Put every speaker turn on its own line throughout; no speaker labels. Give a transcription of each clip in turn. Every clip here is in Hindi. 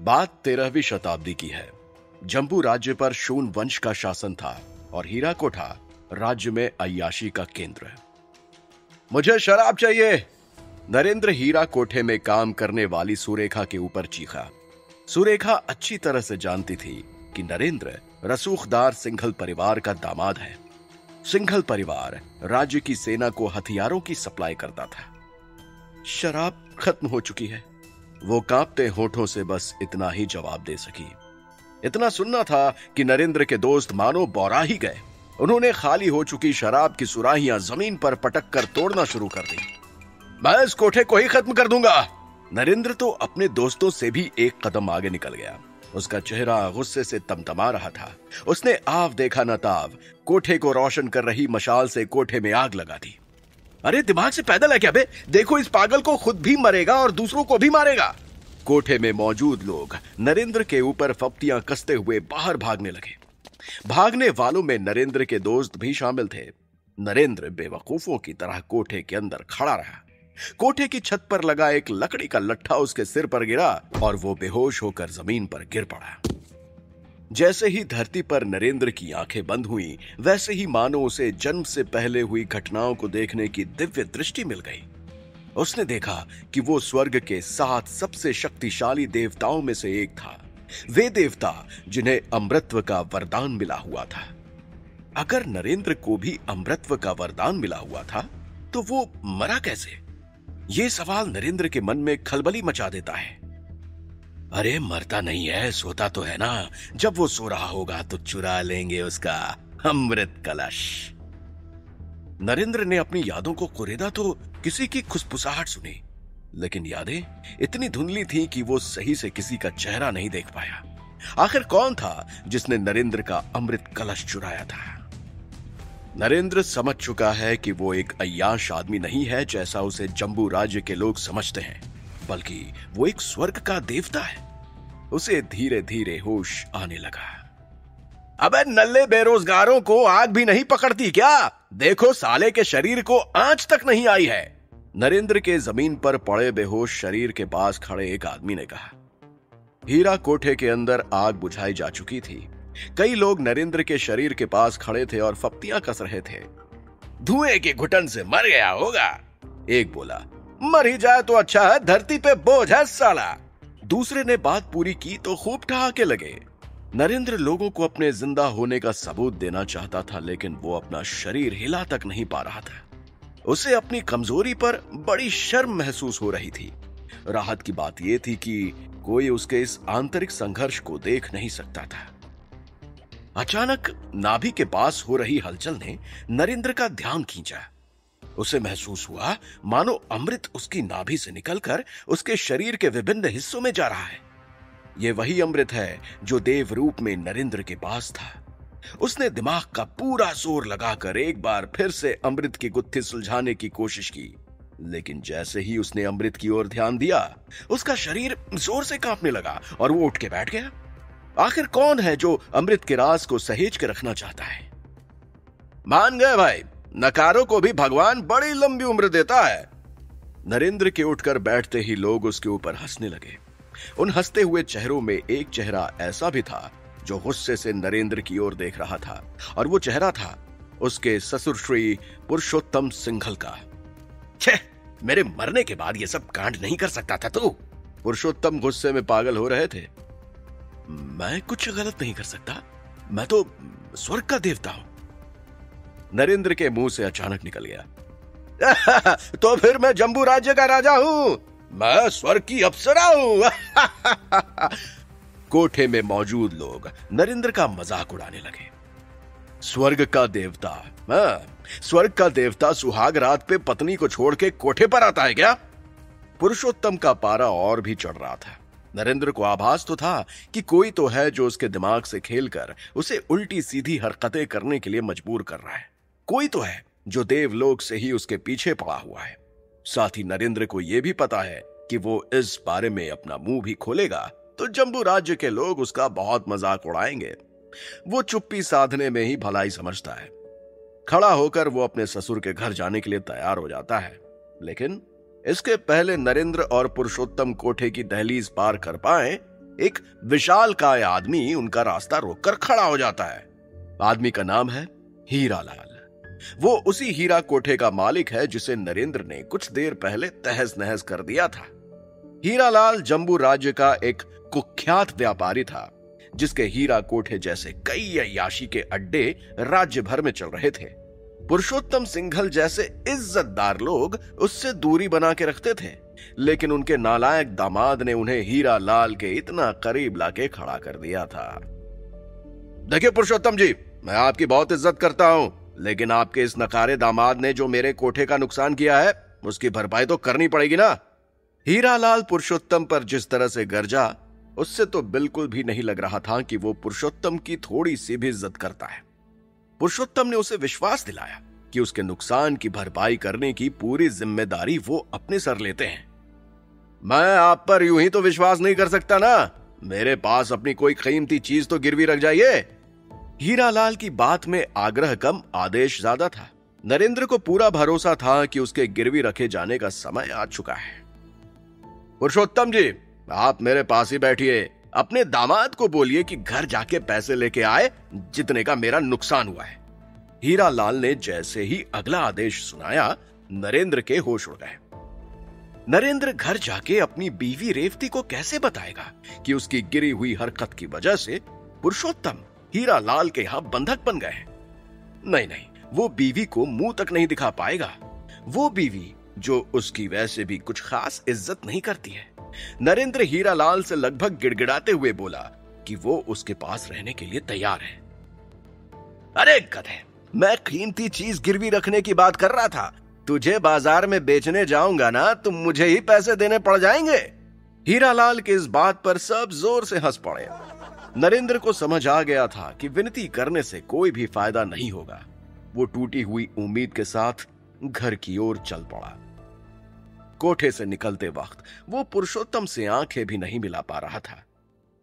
बात 13वीं शताब्दी की है। जम्बू राज्य पर शून वंश का शासन था और हीराकोटा राज्य में अय्याशी का केंद्र है। मुझे शराब चाहिए। नरेंद्र हीराकोटे में काम करने वाली सुरेखा के ऊपर चीखा। सुरेखा अच्छी तरह से जानती थी कि नरेंद्र रसूखदार सिंघल परिवार का दामाद है। सिंघल परिवार राज्य की सेना को हथियारों की सप्लाई करता था। शराब खत्म हो चुकी है। वो कांपते होठों से बस इतना ही जवाब दे सकी। इतना सुनना था कि नरेंद्र के दोस्त मानो बौरा ही गए। उन्होंने खाली हो चुकी शराब की सुराहियां जमीन पर पटक कर तोड़ना शुरू कर दी। मैं इस कोठे को ही खत्म कर दूंगा। नरेंद्र तो अपने दोस्तों से भी एक कदम आगे निकल गया। उसका चेहरा गुस्से से तमतमा रहा था। उसने आव देखा न ताव कोठे को रोशन कर रही मशाल से कोठे में आग लगा दी। अरे दिमाग से पैदल है क्या बे? देखो इस पागल को खुद भी मरेगा और दूसरों को भी मारेगा। कोठे में मौजूद लोग नरेंद्र के ऊपर फप्तियां कसते हुए बाहर भागने लगे। भागने वालों में नरेंद्र के दोस्त भी शामिल थे। नरेंद्र बेवकूफों की तरह कोठे के अंदर खड़ा रहा। कोठे की छत पर लगा एक लकड़ी का लट्ठा उसके सिर पर गिरा और वो बेहोश होकर जमीन पर गिर पड़ा। जैसे ही धरती पर नरेंद्र की आंखें बंद हुई, वैसे ही मानो उसे जन्म से पहले हुई घटनाओं को देखने की दिव्य दृष्टि मिल गई। उसने देखा कि वो स्वर्ग के 7 सबसे शक्तिशाली देवताओं में से एक था। वे देवता जिन्हें अमृतत्व का वरदान मिला हुआ था। अगर नरेंद्र को भी अमृतत्व का वरदान मिला हुआ था तो वो मरा कैसे? ये सवाल नरेंद्र के मन में खलबली मचा देता है। अरे मरता नहीं है, सोता तो है ना। जब वो सो रहा होगा तो चुरा लेंगे उसका अमृत कलश। नरेंद्र ने अपनी यादों को कुरेदा तो किसी की खुसफुसाहट सुनी, लेकिन यादें इतनी धुंधली थीं कि वो सही से किसी का चेहरा नहीं देख पाया। आखिर कौन था जिसने नरेंद्र का अमृत कलश चुराया था? नरेंद्र समझ चुका है कि वो एक अय्याश आदमी नहीं है जैसा उसे जम्बू राज्य के लोग समझते हैं, बल्कि वो एक स्वर्ग का देवता है। उसे धीरे धीरे होश आने लगा। अबे नल्ले बेरोजगारों को आग भी नहीं पकड़ती क्या? देखो साले के शरीर को आंच तक नहीं आई है। नरेंद्र के जमीन पर पड़े बेहोश शरीर के पास खड़े एक आदमी ने कहा। हीरा कोठे के अंदर आग बुझाई जा चुकी थी। कई लोग नरेंद्र के शरीर के पास खड़े थे और फप्तियां कस रहे थे। धुएं की घुटन से मर गया होगा, एक बोला। मर ही जाए तो अच्छा है, धरती पे बोझ है साला। दूसरे ने बात पूरी की तो खूब ठहाके लगे। नरेंद्र लोगों को अपने जिंदा होने का सबूत देना चाहता था, लेकिन वो अपना शरीर हिला तक नहीं पा रहा था। उसे अपनी कमजोरी पर बड़ी शर्म महसूस हो रही थी। राहत की बात यह थी कि कोई उसके इस आंतरिक संघर्ष को देख नहीं सकता था। अचानक नाभि के पास हो रही हलचल ने नरेंद्र का ध्यान खींचा। उसे महसूस हुआ मानो अमृत उसकी नाभि से निकलकर उसके शरीर के विभिन्न हिस्सों में जा रहा है। यह वही अमृत है जो देव रूप में नरेंद्र के पास था। उसने दिमाग का पूरा जोर लगाकर एक बार फिर से अमृत की गुत्थी सुलझाने की कोशिश की, लेकिन जैसे ही उसने अमृत की ओर ध्यान दिया, उसका शरीर जोर से कांपने लगा और वो उठ के बैठ गया। आखिर कौन है जो अमृत के राज को सहेज के रखना चाहता है? मान गए भाई, नकारों को भी भगवान बड़ी लंबी उम्र देता है। नरेंद्र के उठकर बैठते ही लोग उसके ऊपर हंसने लगे। उन हंसते हुए चेहरों में एक चेहरा ऐसा भी था जो गुस्से से नरेंद्र की ओर देख रहा था, और वो चेहरा था उसके ससुर श्री पुरुषोत्तम सिंघल का। छे, मेरे मरने के बाद ये सब कांड नहीं कर सकता था तू? पुरुषोत्तम गुस्से में पागल हो रहे थे। मैं कुछ गलत नहीं कर सकता, मैं तो स्वर्ग का देवता हूं। नरेंद्र के मुंह से अचानक निकल गया। तो फिर मैं जम्बू राज्य का राजा हूं, मैं स्वर्ग की अप्सरा हूं। कोठे में मौजूद लोग नरेंद्र का मजाक उड़ाने लगे। स्वर्ग का देवता? स्वर्ग का देवता सुहाग रात पे पत्नी को छोड़ के कोठे पर आता है क्या? पुरुषोत्तम का पारा और भी चढ़ रहा था। नरेंद्र को आभास तो था कि कोई तो है जो उसके दिमाग से खेलकर उसे उल्टी सीधी हरकतें करने के लिए मजबूर कर रहा है। कोई तो है जो देवलोक से ही उसके पीछे पड़ा हुआ है। साथ ही नरेंद्र को यह भी पता है कि वो इस बारे में अपना मुंह भी खोलेगा तो जम्बू राज्य के लोग उसका बहुत मजाक उड़ाएंगे। वो चुप्पी साधने में ही भलाई समझता है। खड़ा होकर वो अपने ससुर के घर जाने के लिए तैयार हो जाता है, लेकिन इसके पहले नरेंद्र और पुरुषोत्तम कोठे की दहलीज पार कर पाए, एक विशालकाय आदमी उनका रास्ता रोककर खड़ा हो जाता है। आदमी का नाम है हीरालाल। वो उसी हीरा कोठे का मालिक है जिसे नरेंद्र ने कुछ देर पहले तहस नहस कर दिया था। हीरालाल जम्बू राज्य का एक कुख्यात व्यापारी था, जिसके हीरा कोठे जैसे कई अय्याशी के अड्डे राज्य भर में चल रहे थे। पुरुषोत्तम सिंघल जैसे इज्जतदार लोग उससे दूरी बना के रखते थे, लेकिन उनके नालायक दामाद ने उन्हें हीरालाल के इतना करीब लाके खड़ा कर दिया था। देखिए पुरुषोत्तम जी, मैं आपकी बहुत इज्जत करता हूं, लेकिन आपके इस नकारे दामाद ने जो मेरे कोठे का नुकसान किया है, उसकी भरपाई तो करनी पड़ेगी ना। हीरालाल पुरुषोत्तम पर जिस तरह से गरजा, उससे तो बिल्कुल भी नहीं लग रहा था कि वो पुरुषोत्तम की थोड़ी सी भी इज्जत करता है। पुरुषोत्तम ने उसे विश्वास दिलाया कि उसके नुकसान की भरपाई करने की पूरी जिम्मेदारी वो अपने सर लेते हैं। मैं आप पर यूं ही तो विश्वास नहीं कर सकता ना, मेरे पास अपनी कोई कीमती चीज तो गिरवी रख जाइए। हीरालाल की बात में आग्रह कम, आदेश ज्यादा था। नरेंद्र को पूरा भरोसा था कि उसके गिरवी रखे जाने का समय आ चुका है। पुरुषोत्तम जी, आप मेरे पास ही बैठिए, अपने दामाद को बोलिए कि घर जाके पैसे लेके आए जितने का मेरा नुकसान हुआ है। हीरालाल ने जैसे ही अगला आदेश सुनाया, नरेंद्र के होश उड़ गए। नरेंद्र घर जाके अपनी बीवी रेवती को कैसे बताएगा कि उसकी गिरी हुई हरकत की वजह से पुरुषोत्तम हीरालाल के यहां बंधक बन गए? नहीं, वो बीवी को मुंह तक नहीं दिखा पाएगा। वो बीवी जो उसकी वैसे भी कुछ खास इज्जत नहीं करती है। नरेंद्र हीरालाल से लगभग गिड़गिड़ाते हुए बोला कि वो उसके पास रहने के लिए तैयार है। अरे गधे, मैं कीमती चीज गिरवी रखने की बात कर रहा था। तुझे बाजार में बेचने जाऊंगा ना, तो मुझे ही पैसे देने पड़ जाएंगे। हीरालाल की इस बात पर सब जोर से हंस पड़े। नरेंद्र को समझ आ गया था कि विनती करने से कोई भी फायदा नहीं होगा। वो टूटी हुई उम्मीद के साथ घर की ओर चल पड़ा। कोठे से निकलते वक्त वो पुरुषोत्तम से आंखें भी नहीं मिला पा रहा था।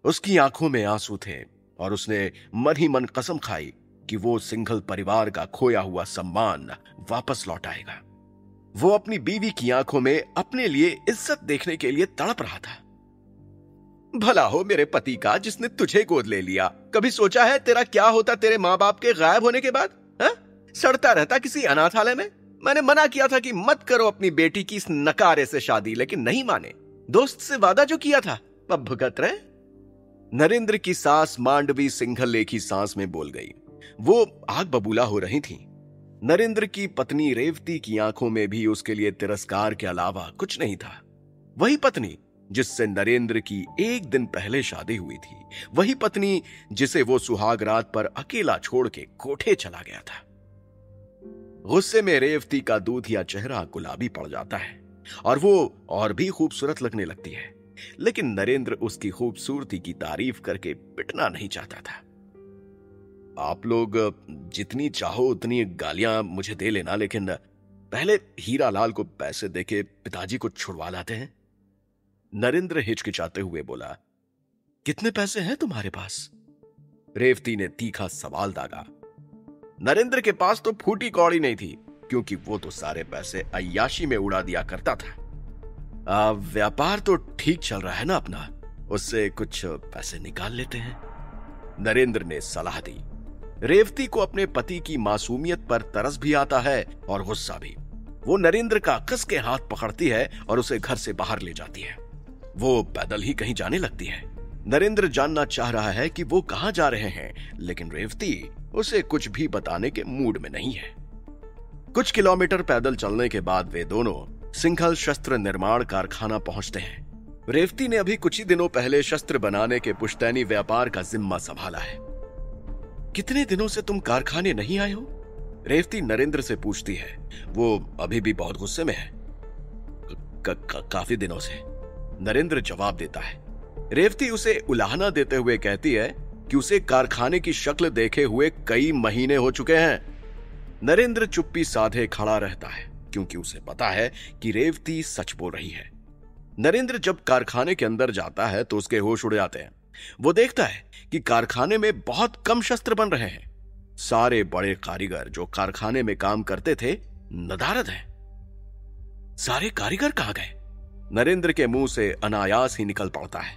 उसकी आंखों में आंसू थे और उसने मन ही मन कसम खाई कि वो सिंघल परिवार का खोया हुआ सम्मान वापस लौटाएगा। वो अपनी बीवी की आंखों में अपने लिए इज्जत देखने के लिए तड़प रहा था। भला हो मेरे पति का जिसने तुझे गोद ले लिया। कभी सोचा है तेरा क्या होता तेरे माँ बाप के गायब होने के बाद? सड़ता रहता किसी अनाथालय में। मैंने मना किया था कि मत करो अपनी बेटी की इस नकारे से शादी, लेकिन नहीं माने। दोस्त से वादा जो किया था, अब भुगत रहे। नरेंद्र की सास मांडवी सिंघल एक ही सांस में बोल गई। वो आग बबूला हो रही थी। नरेंद्र की पत्नी रेवती की आंखों में भी उसके लिए तिरस्कार के अलावा कुछ नहीं था। वही पत्नी जिससे नरेंद्र की एक दिन पहले शादी हुई थी, वही पत्नी जिसे वो सुहाग रात पर अकेला छोड़ के कोठे चला गया था। गुस्से में रेवती का दूधिया चेहरा गुलाबी पड़ जाता है और वो और भी खूबसूरत लगने लगती है, लेकिन नरेंद्र उसकी खूबसूरती की तारीफ करके पिटना नहीं चाहता था। आप लोग जितनी चाहो उतनी गालियां मुझे दे लेना, लेकिन पहले हीरालाल को पैसे देके पिताजी को छुड़वा लाते हैं। नरेंद्र हिचकिचाते हुए बोला। कितने पैसे हैं तुम्हारे पास? रेवती ने तीखा सवाल दागा। नरेंद्र के पास तो फूटी कौड़ी नहीं थी, क्योंकि वो तो सारे पैसे अय्याशी में उड़ा दिया करता था। व्यापार तो ठीक चल रहा है ना अपना, उससे कुछ पैसे निकाल लेते हैं, नरेंद्र ने सलाह दी। रेवती को अपने पति की मासूमियत पर तरस भी आता है और गुस्सा भी। वो नरेंद्र का कस के हाथ पकड़ती है और उसे घर से बाहर ले जाती है। वो पैदल ही कहीं जाने लगती है। नरेंद्र जानना चाह रहा है कि वो कहां जा रहे हैं, लेकिन रेवती उसे कुछ भी बताने के मूड में नहीं है। कुछ किलोमीटर पैदल चलने के बाद वे दोनों सिंघल शस्त्र निर्माण कारखाना पहुंचते हैं। रेवती ने अभी कुछ ही दिनों पहले शस्त्र बनाने के पुश्तैनी व्यापार का जिम्मा संभाला है। कितने दिनों से तुम कारखाने नहीं आए हो? रेवती नरेंद्र से पूछती है। वो अभी भी बहुत गुस्से में है। काफी दिनों से, नरेंद्र जवाब देता है। रेवती उसे उलाहना देते हुए कहती है कि उसे कारखाने की शक्ल देखे हुए कई महीने हो चुके हैं। नरेंद्र चुप्पी साधे खड़ा रहता है, क्योंकि उसे पता है कि रेवती सच बोल रही है। नरेंद्र जब कारखाने के अंदर जाता है तो उसके होश उड़ जाते हैं। वो देखता है कि कारखाने में बहुत कम शस्त्र बन रहे हैं। सारे बड़े कारीगर जो कारखाने में काम करते थे नदारद हैं। सारे कारीगर कहां गए? नरेंद्र के मुंह से अनायास ही निकल पड़ता है।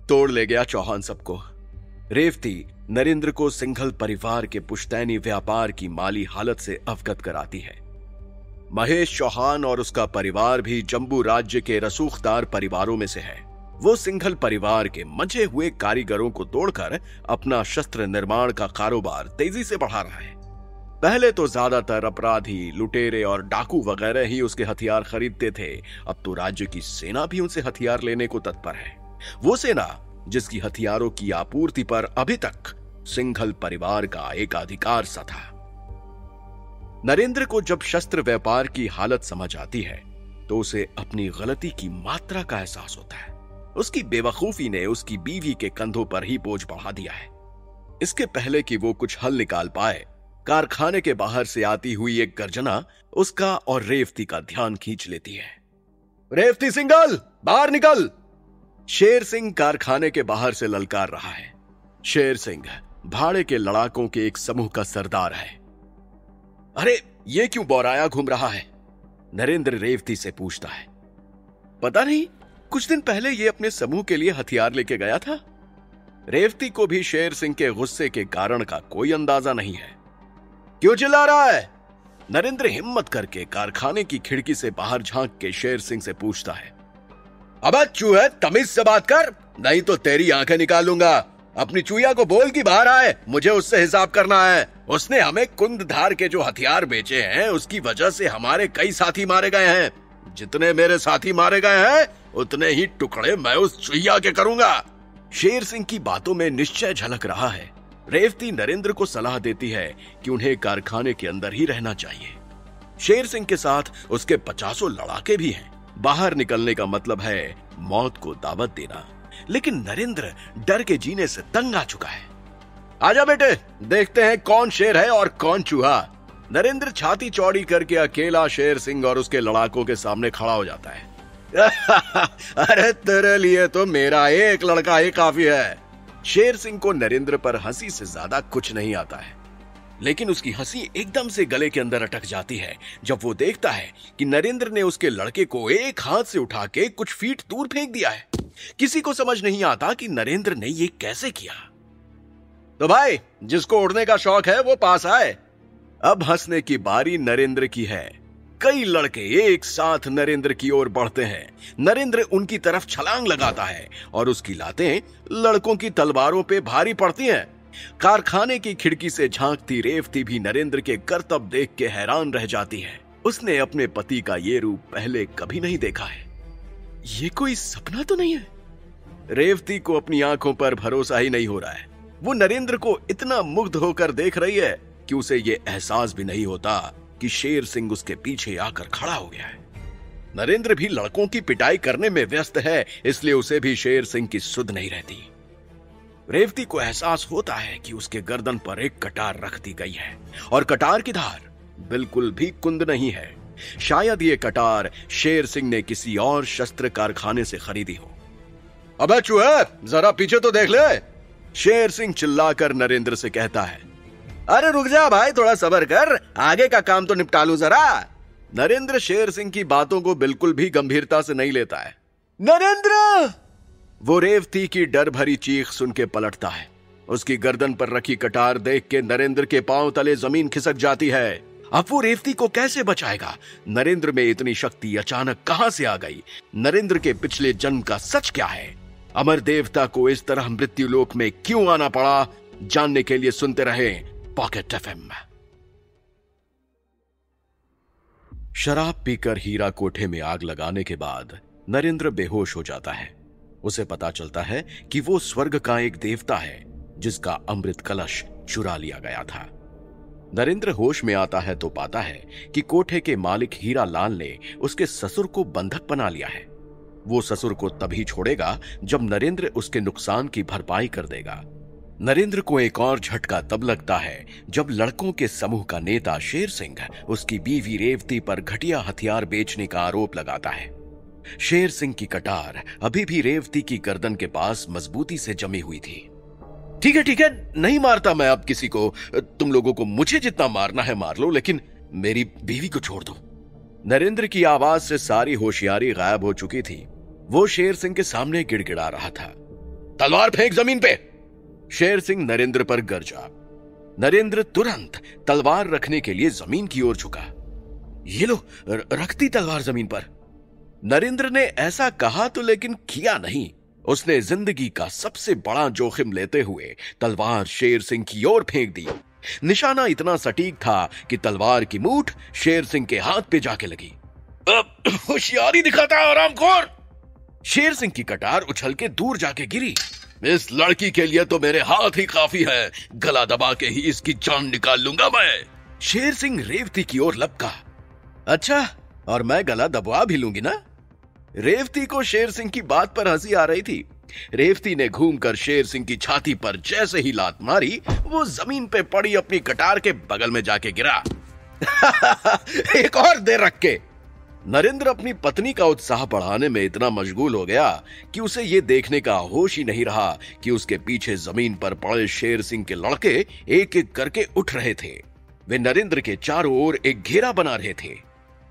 तोड़ ले गया चौहान सबको। रेवती नरेंद्र को सिंघल परिवार के पुश्तैनी व्यापार की माली हालत से अवगत कराती है। महेश चौहान और उसका परिवार भी जम्बू राज्य के रसूखदार परिवारों में से है। वो सिंघल परिवार के मंझे हुए कारीगरों को तोड़कर अपना शस्त्र निर्माण का कारोबार तेजी से बढ़ा रहा है। पहले तो ज्यादातर अपराधी, लुटेरे और डाकू वगैरह ही उसके हथियार खरीदते थे। अब तो राज्य की सेना भी उनसे हथियार लेने को तत्पर है। वो सेना जिसकी हथियारों की आपूर्ति पर अभी तक सिंघल परिवार का एकाधिकार सा था। नरेंद्र को जब शस्त्र व्यापार की हालत समझ आती है तो उसे अपनी गलती की मात्रा का एहसास होता है। उसकी बेवकूफी ने उसकी बीवी के कंधों पर ही बोझ बढ़ा दिया है। इसके पहले कि वो कुछ हल निकाल पाए, कारखाने के बाहर से आती हुई एक गर्जना उसका और रेवती का ध्यान खींच लेती है। रेवती सिंघल, बाहर निकल! शेर सिंह कारखाने के बाहर से ललकार रहा है। शेर सिंह भाड़े के लड़ाकों के एक समूह का सरदार है। अरे ये क्यों बौराया घूम रहा है? नरेंद्र रेवती से पूछता है। पता नहीं, कुछ दिन पहले ये अपने समूह के लिए हथियार लेके गया था। रेवती को भी शेर सिंह के गुस्से के कारण का कोई अंदाजा नहीं है। क्यों चिल्ला रहा है? नरेंद्र हिम्मत करके कारखाने की खिड़की से बाहर झांक के शेर सिंह से पूछता है। अबे चूहे, तमीज से बात कर, नहीं तो तेरी आंखें निकाल लूंगा। अपनी चूहिया को बोल कि बाहर आए, मुझे उससे हिसाब करना है। उसने हमें कुंदधार के जो हथियार बेचे हैं उसकी वजह से हमारे कई साथी मारे गए हैं। जितने मेरे साथी मारे गए हैं उतने ही टुकड़े मैं उस चूहिया के करूंगा। शेर सिंह की बातों में निश्चय झलक रहा है। रेवती नरेंद्र को सलाह देती है कि उन्हें कारखाने के अंदर ही रहना चाहिए। शेर सिंह के साथ उसके 50 लड़ाके भी हैं। बाहर निकलने का मतलब है मौत को दावत देना। लेकिन नरेंद्र डर के जीने से तंग आ चुका है। आजा बेटे, देखते हैं कौन शेर है और कौन चूहा। नरेंद्र छाती चौड़ी करके अकेला शेर सिंह और उसके लड़ाकों के सामने खड़ा हो जाता है। अरे तेरे लिए तो मेरा एक लड़का ही काफी है। शेर सिंह को नरेंद्र पर हंसी से ज्यादा कुछ नहीं आता है, लेकिन उसकी हंसी एकदम से गले के अंदर अटक जाती है जब वो देखता है कि नरेंद्र ने उसके लड़के को एक हाथ से उठा के कुछ फीट दूर फेंक दिया है। किसी को समझ नहीं आता कि नरेंद्र ने ये कैसे किया। तो भाई, जिसको उड़ने का शौक है वो पास आए। अब हंसने की बारी नरेंद्र की है। कई लड़के एक साथ नरेंद्र की ओर बढ़ते हैं। नरेंद्र उनकी तरफ छलांग लगाता है और उसकी लातें लड़कों की तलवारों पे भारी पड़ती हैं। कारखाने की खिड़की से झांकती रेवती भी नरेंद्र के करतब देख के हैरान रह जाती है। उसने अपने पति का ये रूप पहले कभी नहीं देखा है। ये कोई सपना तो नहीं है? रेवती को अपनी आंखों पर भरोसा ही नहीं हो रहा है। वो नरेंद्र को इतना मुग्ध होकर देख रही है कि उसे ये एहसास भी नहीं होता कि शेर सिंह उसके पीछे आकर खड़ा हो गया है। नरेंद्र भी लड़कों की पिटाई करने में व्यस्त है, इसलिए उसे भी शेर सिंह की सुध नहीं रहती। रेवती को एहसास होता है कि उसके गर्दन पर एक कटार रख दी गई है और कटार की धार बिल्कुल भी कुंद नहीं है। शायद ये कटार शेर सिंह ने किसी और शस्त्र कारखाने से खरीदी हो। अबे चूहे, जरा पीछे तो देख ले। शेर सिंह चिल्लाकर नरेंद्र से कहता है। अरे रुक जा भाई, थोड़ा सब्र कर, आगे का काम तो निपटा लूं जरा। नरेंद्र शेर सिंह की बातों को बिल्कुल भी गंभीरता से नहीं लेता है। नरेंद्र! वो रेवती की डर भरी चीख सुन के पलटता है। उसकी गर्दन पर रखी कटार देख के नरेंद्र के पांव तले जमीन खिसक जाती है। अब वो रेवती को कैसे बचाएगा? नरेंद्र में इतनी शक्ति अचानक कहां से आ गई? नरेंद्र के पिछले जन्म का सच क्या है? अमर देवता को इस तरह मृत्यु लोक में क्यों आना पड़ा? जानने के लिए सुनते रहे पॉकेट एफएम। शराब पीकर हीरा कोठे में आग लगाने के बाद नरेंद्र बेहोश हो जाता है। उसे पता चलता है कि वो स्वर्ग का एक देवता है जिसका अमृत कलश चुरा लिया गया था। नरेंद्र होश में आता है तो पाता है कि कोठे के मालिक हीरा लाल ने उसके ससुर को बंधक बना लिया है। वो ससुर को तभी छोड़ेगा जब नरेंद्र उसके नुकसान की भरपाई कर देगा। नरेंद्र को एक और झटका तब लगता है जब लड़कों के समूह का नेता शेर सिंह उसकी बीवी रेवती पर घटिया हथियार बेचने का आरोप लगाता है। शेर सिंह की कटार अभी भी रेवती की गर्दन के पास मजबूती से जमी हुई थी। ठीक है, नहीं मारता मैं अब किसी को। तुम लोगों को मुझे जितना मारना है मार लो, लेकिन मेरी बीवी को छोड़ दो। नरेंद्र की आवाज से सारी होशियारी गायब हो चुकी थी। वो शेर सिंह के सामने गिड़गिड़ा रहा था। तलवार फेंक जमीन पे। शेर सिंह नरेंद्र पर गरजा। नरेंद्र तुरंत तलवार रखने के लिए जमीन की ओर झुका। ये लो, रखती तलवार जमीन पर। नरेंद्र ने ऐसा कहा तो लेकिन किया नहीं। उसने जिंदगी का सबसे बड़ा जोखिम लेते हुए तलवार शेर सिंह की ओर फेंक दी। निशाना इतना सटीक था कि तलवार की मूठ शेर सिंह के हाथ पे जाके लगी। अब होशियारी दिखाता है हरामखोर। शेर सिंह की कटार उछल के दूर जाके गिरी। इस लड़की के लिए तो मेरे हाथ ही काफी है, गला दबा के ही इसकी जान निकाल लूंगा मैं। शेर सिंह रेवती की ओर लपका। अच्छा, और मैं गला दबा भी लूंगी ना? रेवती को शेर सिंह की बात पर हंसी आ रही थी। रेवती ने घूमकर शेर सिंह की छाती पर जैसे ही लात मारी, वो जमीन पे पड़ी अपनी कटार के बगल में जाके गिरा। एक और देर रख के। नरेंद्र अपनी पत्नी का उत्साह बढ़ाने में इतना मशगूल हो गया कि उसे यह देखने का होश ही नहीं रहा कि उसके पीछे जमीन पर पड़े शेर सिंह के लड़के एक एक करके उठ रहे थे। वे नरेंद्र के चारों ओर एक घेरा बना रहे थे।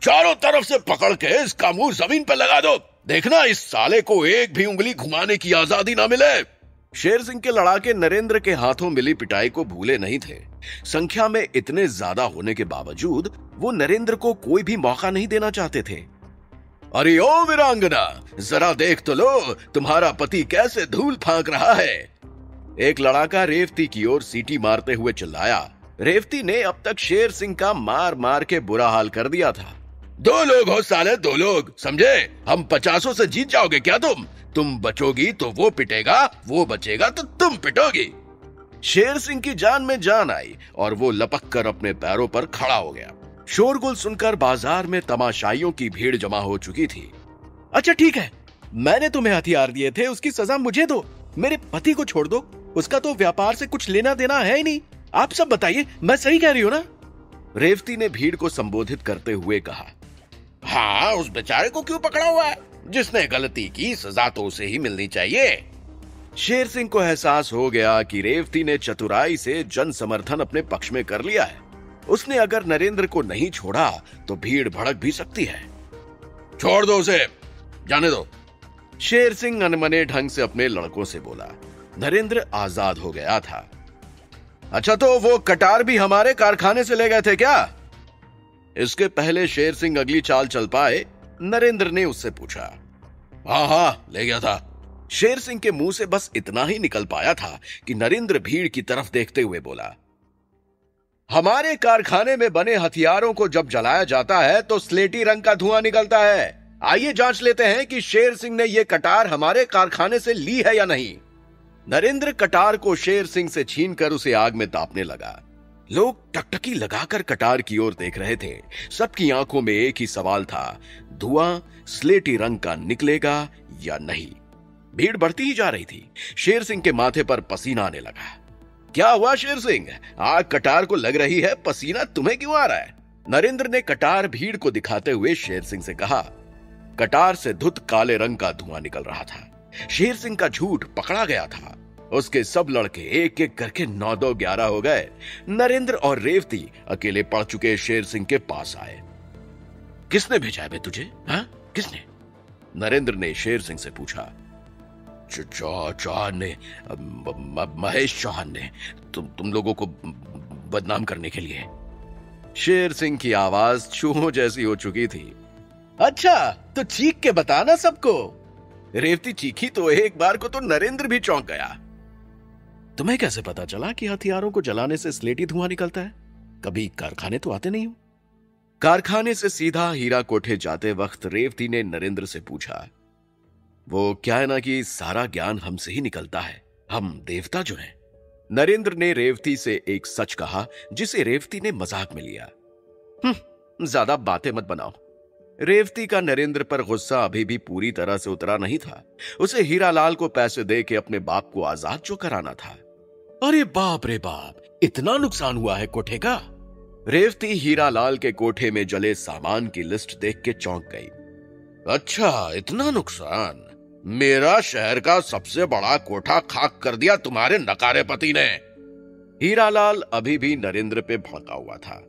चारों तरफ से पकड़ के इसका मुंह जमीन पर लगा दो, देखना इस साले को एक भी उंगली घुमाने की आजादी ना मिले। शेर सिंह के लड़ाके नरेंद्र के हाथों मिली पिटाई को भूले नहीं थे। संख्या में इतने ज्यादा होने के बावजूद वो नरेंद्र को कोई भी मौका नहीं देना चाहते थे। अरे ओ वीरांगना, जरा देख तो लो तुम्हारा पति कैसे धूल फांक रहा है। एक लड़ाका रेवती की ओर सीटी मारते हुए चिल्लाया। रेवती ने अब तक शेर सिंह का मार मार के बुरा हाल कर दिया था। 2 लोग हो साले, 2 लोग, समझे? हम 50 से जीत जाओगे क्या तुम बचोगी तो वो पिटेगा, वो बचेगा तो तुम पिटोगी। शेर सिंह की जान में जान आई और वो लपक कर अपने पैरों पर खड़ा हो गया। शोरगुल सुनकर बाजार में तमाशाइयों की भीड़ जमा हो चुकी थी। अच्छा ठीक है, मैंने तुम्हें हथियार दिए थे, उसकी सजा मुझे दो। मेरे पति को छोड़ दो, उसका तो व्यापार से कुछ लेना देना है ही नहीं। आप सब बताइए, मैं सही कह रही हूं ना? रेवती ने भीड़ को संबोधित करते हुए कहा। हाँ, उस बेचारे को क्यों पकड़ा हुआ है? जिसने गलती की सजा तो उसे ही मिलनी चाहिए। शेर सिंह को एहसास हो गया कि रेवती ने चतुराई से जन समर्थन अपने पक्ष में कर लिया है। उसने अगर नरेंद्र को नहीं छोड़ा तो भीड़ भड़क भी सकती है। छोड़ दो उसे, जाने दो। शेर सिंह अनमने ढंग से अपने लड़कों से बोला। नरेंद्र आजाद हो गया था। अच्छा, तो वो कटार भी हमारे कारखाने से ले गए थे क्या? इसके पहले शेर सिंह अगली चाल चल पाए, नरेंद्र ने उससे पूछा। हाँ, ले गया था। शेर सिंह के मुंह से बस इतना ही निकल पाया था कि नरेंद्र भीड़ की तरफ देखते हुए बोला। हमारे कारखाने में बने हथियारों को जब जलाया जाता है तो स्लेटी रंग का धुआं निकलता है। आइए जांच लेते हैं कि शेर सिंह ने यह कटार हमारे कारखाने से ली है या नहीं। नरेंद्र कटार को शेर सिंह से छीनकर उसे आग में तापने लगा। लोग टकटकी लगाकर कटार की ओर देख रहे थे। सबकी आंखों में एक ही सवाल था, धुआं स्लेटी रंग का निकलेगा या नहीं। भीड़ बढ़ती ही जा रही थी। शेर सिंह के माथे पर पसीना आने लगा। क्या हुआ शेर सिंह, आग कटार को लग रही है, पसीना तुम्हें क्यों आ रहा है? नरेंद्र ने कटार भीड़ को दिखाते हुए शेर सिंह से कहा। कटार से धुत काले रंग का धुआं निकल रहा था। शेर सिंह का झूठ पकड़ा गया था। उसके सब लड़के एक एक करके 9, 2, 11 हो गए। नरेंद्र और रेवती अकेले पड़ चुके शेर सिंह के पास आए। किसने भेजा है बे तुझे? हाँ, किसने? नरेंद्र ने शेर सिंह से पूछा। चौहान ने, महेश चौहान ने, तुम लोगों को बदनाम करने के लिए। शेर सिंह की आवाज चूहों जैसी हो चुकी थी। अच्छा, तो चीख के बताना सबको। रेवती चीखी तो एक बार को तो नरेंद्र भी चौंक गया। तुम्हें कैसे पता चला कि हथियारों को जलाने से स्लेटी धुआं निकलता है? कभी कारखाने तो आते नहीं हो? कारखाने से सीधा हीरा कोठे जाते वक्त रेवती ने नरेंद्र से पूछा। वो क्या है ना कि सारा ज्ञान हमसे ही निकलता है, हम देवता जो हैं। नरेंद्र ने रेवती से एक सच कहा जिसे रेवती ने मजाक में लिया। ज्यादा बातें मत बनाओ। रेवती का नरेंद्र पर गुस्सा अभी भी पूरी तरह से उतरा नहीं था। उसे हीरालाल को पैसे दे के अपने बाप को आजाद जो कराना था। अरे बाप रे बाप, इतना नुकसान हुआ है कोठे का? रेवती हीरालाल के कोठे में जले सामान की लिस्ट देख के चौंक गई। अच्छा, इतना नुकसान? मेरा शहर का सबसे बड़ा कोठा खाक कर दिया तुम्हारे नकारे पति ने। हीरालाल अभी भी नरेंद्र पे भड़का हुआ था।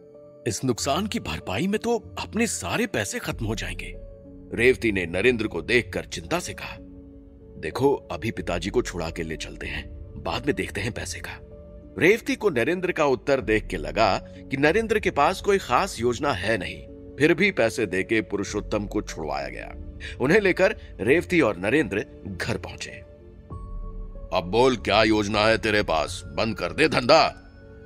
इस नुकसान की भरपाई में तो अपने सारे पैसे खत्म हो जाएंगे। रेवती ने नरेंद्र को देखकर चिंता से कहा। देखो, अभी पिताजी को छुड़ा के ले चलते हैं, बाद में देखते हैं पैसे का। रेवती को नरेंद्र का उत्तर देख के लगा कि नरेंद्र के पास कोई खास योजना है नहीं। फिर भी पैसे देके पुरुषोत्तम को छुड़वाया गया। उन्हें लेकर रेवती और नरेंद्र घर पहुंचे। अब बोल, क्या योजना है तेरे पास? बंद कर दे धंधा।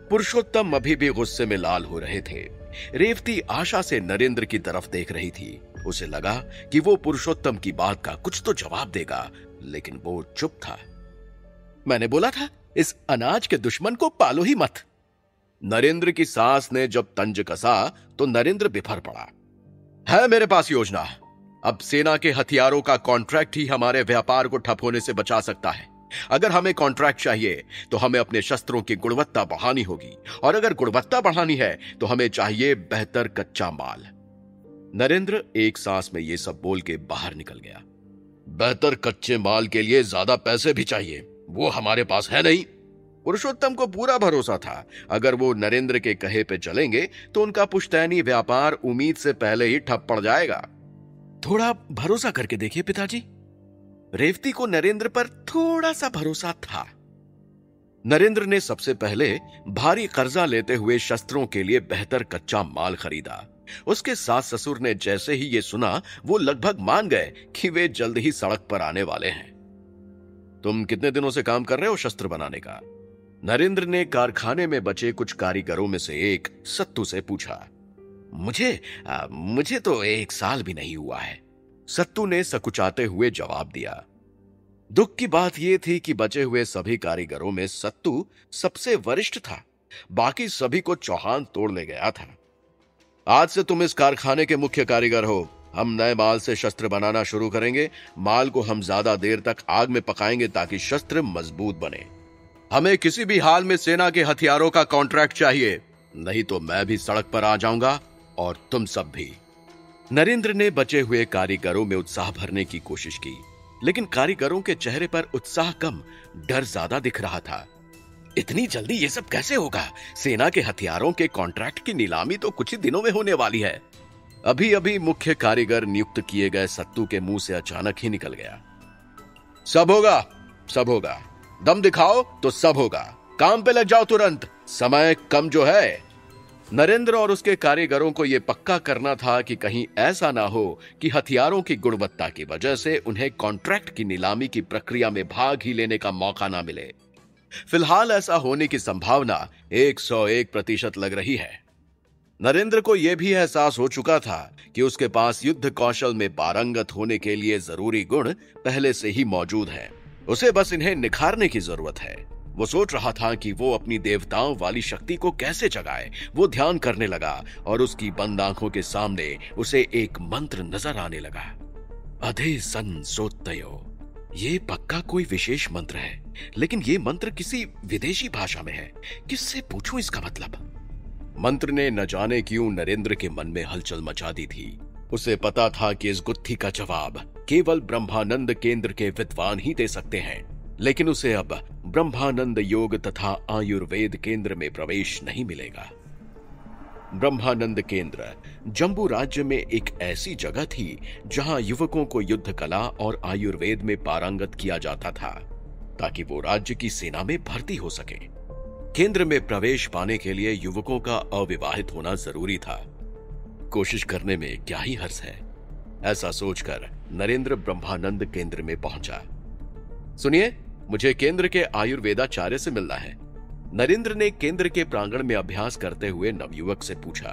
पुरुषोत्तम अभी भी गुस्से में लाल हो रहे थे। रेवती आशा से नरेंद्र की तरफ देख रही थी। उसे लगा कि वो पुरुषोत्तम की बात का कुछ तो जवाब देगा, लेकिन वो चुप था। मैंने बोला था, इस अनाज के दुश्मन को पालो ही मत। नरेंद्र की सास ने जब तंज कसा तो नरेंद्र बिफर पड़ा। है मेरे पास योजना। अब सेना के हथियारों का कॉन्ट्रैक्ट ही हमारे व्यापार को ठप होने से बचा सकता है। अगर हमें कॉन्ट्रैक्ट चाहिए तो हमें अपने शस्त्रों की गुणवत्ता बढ़ानी होगी, और अगर गुणवत्ता बढ़ानी है तो हमें चाहिए बेहतर कच्चा माल। नरेंद्र एक सांस में यह सब बोल के बाहर निकल गया। बेहतर कच्चे माल के लिए ज्यादा पैसे भी चाहिए, वो हमारे पास है नहीं। पुरुषोत्तम को पूरा भरोसा था, अगर वो नरेंद्र के कहे पे चलेंगे तो उनका पुश्तैनी व्यापार उम्मीद से पहले ही ठप पड़ जाएगा। थोड़ा भरोसा करके देखिए पिताजी। रेवती को नरेंद्र पर थोड़ा सा भरोसा था। नरेंद्र ने सबसे पहले भारी कर्जा लेते हुए शस्त्रों के लिए बेहतर कच्चा माल खरीदा। उसके सास ससुर ने जैसे ही ये सुना, वो लगभग मान गए कि वे जल्द ही सड़क पर आने वाले हैं। तुम कितने दिनों से काम कर रहे हो शस्त्र बनाने का? नरेंद्र ने कारखाने में बचे कुछ कारीगरों में से एक सत्तू से पूछा। मुझे तो 1 साल भी नहीं हुआ है, सत्तू ने सकुचाते हुए जवाब दिया। दुख की बात यह थी कि बचे हुए सभी कारीगरों में सत्तू सबसे वरिष्ठ था। बाकी सभी को चौहान तोड़ ले गया था। आज से तुम इस कारखाने के मुख्य कारीगर हो। हम नए माल से शस्त्र बनाना शुरू करेंगे। माल को हम ज्यादा देर तक आग में पकाएंगे ताकि शस्त्र मजबूत बने। हमें किसी भी हाल में सेना के हथियारों का कॉन्ट्रैक्ट चाहिए, नहीं तो मैं भी सड़क पर आ जाऊंगा और तुम सब भी। नरेंद्र ने बचे हुए कारीगरों में उत्साह भरने की कोशिश की, लेकिन कारीगरों के चेहरे पर उत्साह कम, डर ज्यादा दिख रहा था। इतनी जल्दी ये सब कैसे होगा? सेना के हथियारों के कॉन्ट्रैक्ट की नीलामी तो कुछ ही दिनों में होने वाली है। अभी अभी मुख्य कारीगर नियुक्त किए गए सत्तू के मुंह से अचानक ही निकल गया। सब होगा, सब होगा। दम दिखाओ तो सब होगा। काम पे लग जाओ तुरंत, समय कम जो है। नरेंद्र और उसके कारीगरों को यह पक्का करना था कि कहीं ऐसा ना हो कि हथियारों की गुणवत्ता की वजह से उन्हें कॉन्ट्रैक्ट की नीलामी की प्रक्रिया में भाग ही लेने का मौका ना मिले। फिलहाल ऐसा होने की संभावना 101% लग रही है। नरेंद्र को यह भी एहसास हो चुका था कि उसके पास युद्ध कौशल में पारंगत होने के लिए जरूरी गुण पहले से ही मौजूद हैं। उसे बस इन्हें निखारने की जरूरत है। वो सोच रहा था कि वो अपनी देवताओं वाली शक्ति को कैसे जगाए। वो ध्यान करने लगा और उसकी बंद आंखों के सामने उसे एक मंत्र नजर आने लगा। अधे सन सोत्तयो। ये पक्का कोई विशेष मंत्र है, लेकिन ये मंत्र किसी विदेशी भाषा में है। किससे पूछूं इसका मतलब? मंत्र ने न जाने क्यों नरेंद्र के मन में हलचल मचा दी थी। उसे पता था कि इस गुत्थी का जवाब केवल ब्रह्मानंद केंद्र के विद्वान ही दे सकते हैं, लेकिन उसे अब ब्रह्मानंद योग तथा आयुर्वेद केंद्र में प्रवेश नहीं मिलेगा। ब्रह्मानंद केंद्र जम्बू राज्य में एक ऐसी जगह थी जहां युवकों को युद्ध कला और आयुर्वेद में पारंगत किया जाता था, ताकि वो राज्य की सेना में भर्ती हो सके। केंद्र में प्रवेश पाने के लिए युवकों का अविवाहित होना जरूरी था। कोशिश करने में क्या ही हर्ज है, ऐसा सोचकर नरेंद्र ब्रह्मानंद केंद्र में पहुंचा। सुनिए, मुझे केंद्र के आयुर्वेदाचार्य से मिलना है। नरेंद्र ने केंद्र के प्रांगण में अभ्यास करते हुए नवयुवक से पूछा।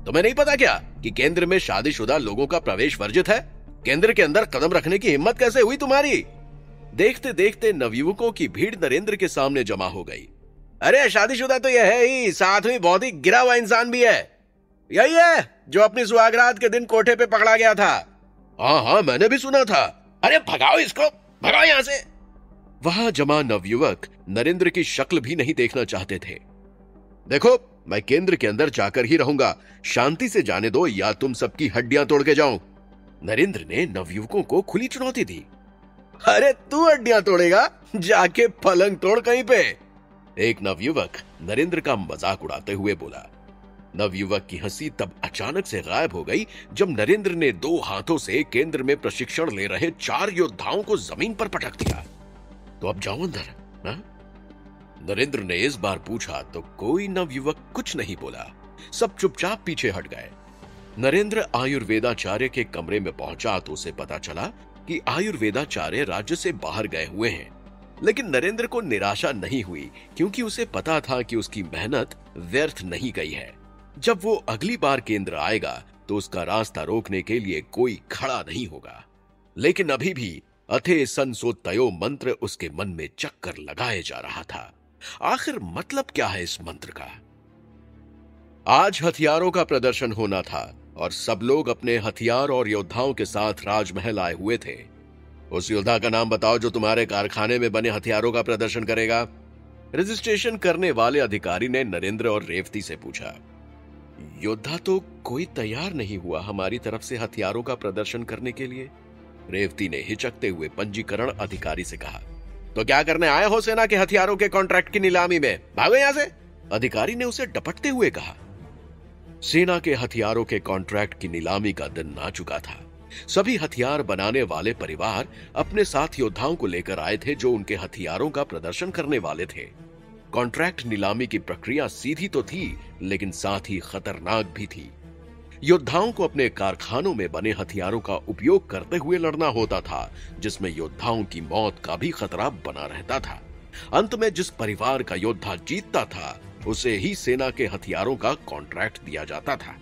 तुम्हें नहीं पता क्या कि केंद्र में शादीशुदा लोगों का प्रवेश वर्जित है? केंद्र के अंदर कदम रखने की हिम्मत कैसे हुई तुम्हारी? देखते देखते नवयुवकों की भीड़ नरेंद्र के सामने जमा हो गई। अरे शादीशुदा तो यह है ही, साथ में बहुत ही गिरा हुआ इंसान भी है। यही है जो अपनी सुहागरात के दिन कोठे पे पकड़ा गया था। हाँ, मैंने भी सुना था। अरे भगाओ इसको, भगाओ यहां से। वहां जमा नवयुवक नरेंद्र की शक्ल भी नहीं देखना चाहते थे। देखो, मैं केंद्र के अंदर जाकर ही रहूंगा, शांति से जाने दो या तुम सबकी हड्डियां तोड़ के जाऊं। नरेंद्र ने नवयुवकों को खुली चुनौती दी। अरे तू हड्डियां तोड़ेगा? जाके पलंग तोड़ कहीं पे। एक नवयुवक नरेंद्र का मजाक उड़ाते हुए बोला। नवयुवक की हंसी तब अचानक से गायब हो गई जब नरेंद्र ने 2 हाथों से केंद्र में प्रशिक्षण ले रहे 4 योद्धाओं को जमीन पर पटक दिया। तो अब जाओ अंदर, हा? नरेंद्र ने इस बार पूछा तो कोई नवयुवक कुछ नहीं बोला। सब चुपचाप पीछे हट गए। नरेंद्र आयुर्वेदाचार्य के कमरे में पहुंचा तो उसे पता चला कि आयुर्वेदाचार्य राज्य से बाहर गए हुए हैं। लेकिन नरेंद्र को निराशा नहीं हुई, क्योंकि उसे पता था कि उसकी मेहनत व्यर्थ नहीं गई है। जब वो अगली बार केंद्र आएगा तो उसका रास्ता रोकने के लिए कोई खड़ा नहीं होगा। लेकिन अभी भी अथे संसो तयो मंत्र उसके मन में चक्कर लगाए जा रहा था। आखिर मतलब क्या है इस मंत्र का? आज हथियारों का प्रदर्शन होना था और सब लोग अपने हथियार और योद्धाओं के साथ राजमहल आए हुए थे। उस योद्धा का नाम बताओ जो तुम्हारे कारखाने में बने हथियारों का प्रदर्शन करेगा। रजिस्ट्रेशन करने वाले अधिकारी ने नरेंद्र और रेवती से पूछा। योद्धा तो कोई तैयार नहीं हुआ हमारी तरफ से हथियारों का प्रदर्शन करने के लिए, रेवती ने हिचकते हुए पंजीकरण अधिकारी से कहा। तो क्या करने आए हो सेना के हथियारों के कॉन्ट्रैक्ट की नीलामी में? भागो यहां से, अधिकारी ने उसे डपटते हुए कहा। सेना के हथियारों के कॉन्ट्रैक्ट की नीलामी का दिन आ चुका था। सभी हथियार बनाने वाले परिवार अपने साथ योद्धाओं को लेकर आए थे जो उनके हथियारों का प्रदर्शन करने वाले थे। कॉन्ट्रैक्ट नीलामी की प्रक्रिया सीधी तो थी, लेकिन साथ ही खतरनाक भी थी। योद्धाओं को अपने कारखानों में बने हथियारों का उपयोग करते हुए लड़ना होता था, जिसमें योद्धाओं की मौत का भी खतरा बना रहता था। अंत में जिस परिवार का योद्धा जीतता था उसे ही सेना के हथियारों का कॉन्ट्रैक्ट दिया जाता था।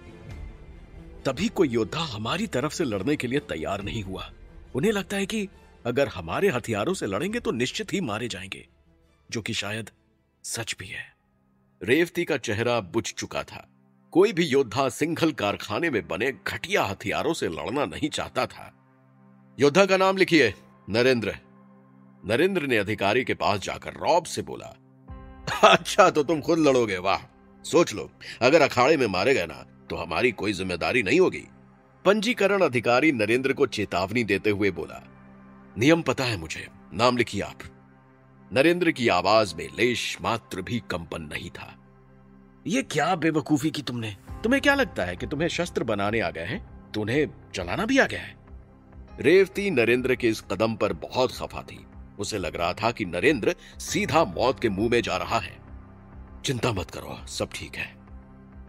तभी कोई योद्धा हमारी तरफ से लड़ने के लिए तैयार नहीं हुआ। उन्हें लगता है कि अगर हमारे हथियारों से लड़ेंगे तो निश्चित ही मारे जाएंगे, जो कि शायद सच भी है। रेवती का चेहरा बुझ चुका था। कोई भी योद्धा सिंघल कारखाने में बने घटिया हथियारों से लड़ना नहीं चाहता था। योद्धा का नाम लिखिए। नरेंद्र। नरेंद्र ने अधिकारी के पास जाकर रौब से बोला। अच्छा, तो तुम खुद लड़ोगे? वाह, सोच लो, अगर अखाड़े में मारे गए ना तो हमारी कोई जिम्मेदारी नहीं होगी। पंजीकरण अधिकारी नरेंद्र को चेतावनी देते हुए बोला। नियम पता है मुझे, नाम लिखिए आप। नरेंद्र की आवाज में लेश मात्र भी कंपन नहीं था। ये क्या बेवकूफी की तुमने? तुम्हें क्या लगता है कि तुम्हें शस्त्र बनाने आ गए हैं तो उन्हें चलाना भी आ गया है? रेवती नरेंद्र के इस कदम पर बहुत खफा थी। उसे लग रहा था कि नरेंद्र सीधा मौत के मुंह में जा रहा है। चिंता मत करो, सब ठीक है।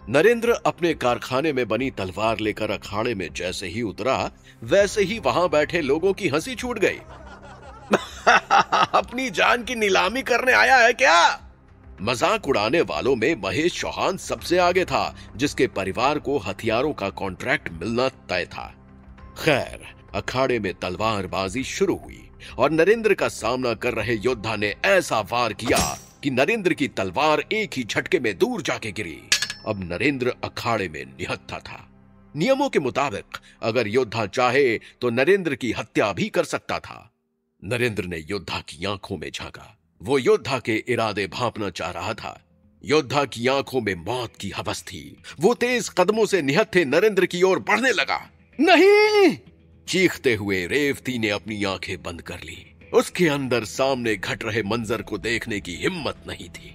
नरेंद्र अपने कारखाने में बनी तलवार लेकर अखाड़े में जैसे ही उतरा, वैसे ही वहां बैठे लोगों की हंसी छूट गई। अपनी जान की नीलामी करने आया है क्या? मजाक उड़ाने वालों में महेश चौहान सबसे आगे था, जिसके परिवार को हथियारों का कॉन्ट्रैक्ट मिलना तय था। खैर, अखाड़े में तलवारबाजी शुरू हुई और नरेंद्र का सामना कर रहे योद्धा ने ऐसा वार किया कि नरेंद्र की तलवार एक ही झटके में दूर जाके गिरी। अब नरेंद्र अखाड़े में निहत्था था। नियमों के मुताबिक अगर योद्धा चाहे तो नरेंद्र की हत्या भी कर सकता था। नरेंद्र ने योद्धा की आंखों में झांका। वो योद्धा के इरादे भांपना चाह रहा था। योद्धा की आंखों में मौत की हवस थी। वो तेज कदमों से निहत्थे नरेंद्र की ओर बढ़ने लगा। नहीं! चीखते हुए रेवती ने अपनी आंखें बंद कर ली। उसके अंदर सामने घट रहे मंजर को देखने की हिम्मत नहीं थी।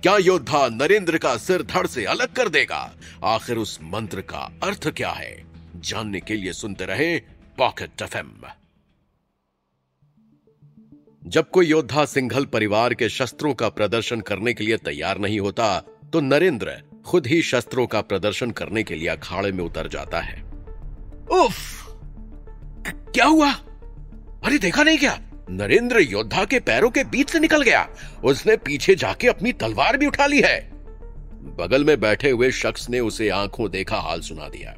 क्या योद्धा नरेंद्र का सिर धड़ से अलग कर देगा? आखिर उस मंत्र का अर्थ क्या है? जानने के लिए सुनते रहे पॉकेट एफएम। जब कोई योद्धा सिंघल परिवार के शस्त्रों का प्रदर्शन करने के लिए तैयार नहीं होता तो नरेंद्र खुद ही शस्त्रों का प्रदर्शन करने के लिए अखाड़े में उतर जाता है। उफ! क्या हुआ? अरे देखा नहीं क्या? नरेंद्र योद्धा के पैरों के बीच से निकल गया। उसने पीछे जाके अपनी तलवार भी उठा ली है। बगल में बैठे हुए शख्स ने उसे आंखों देखा हाल सुना दिया।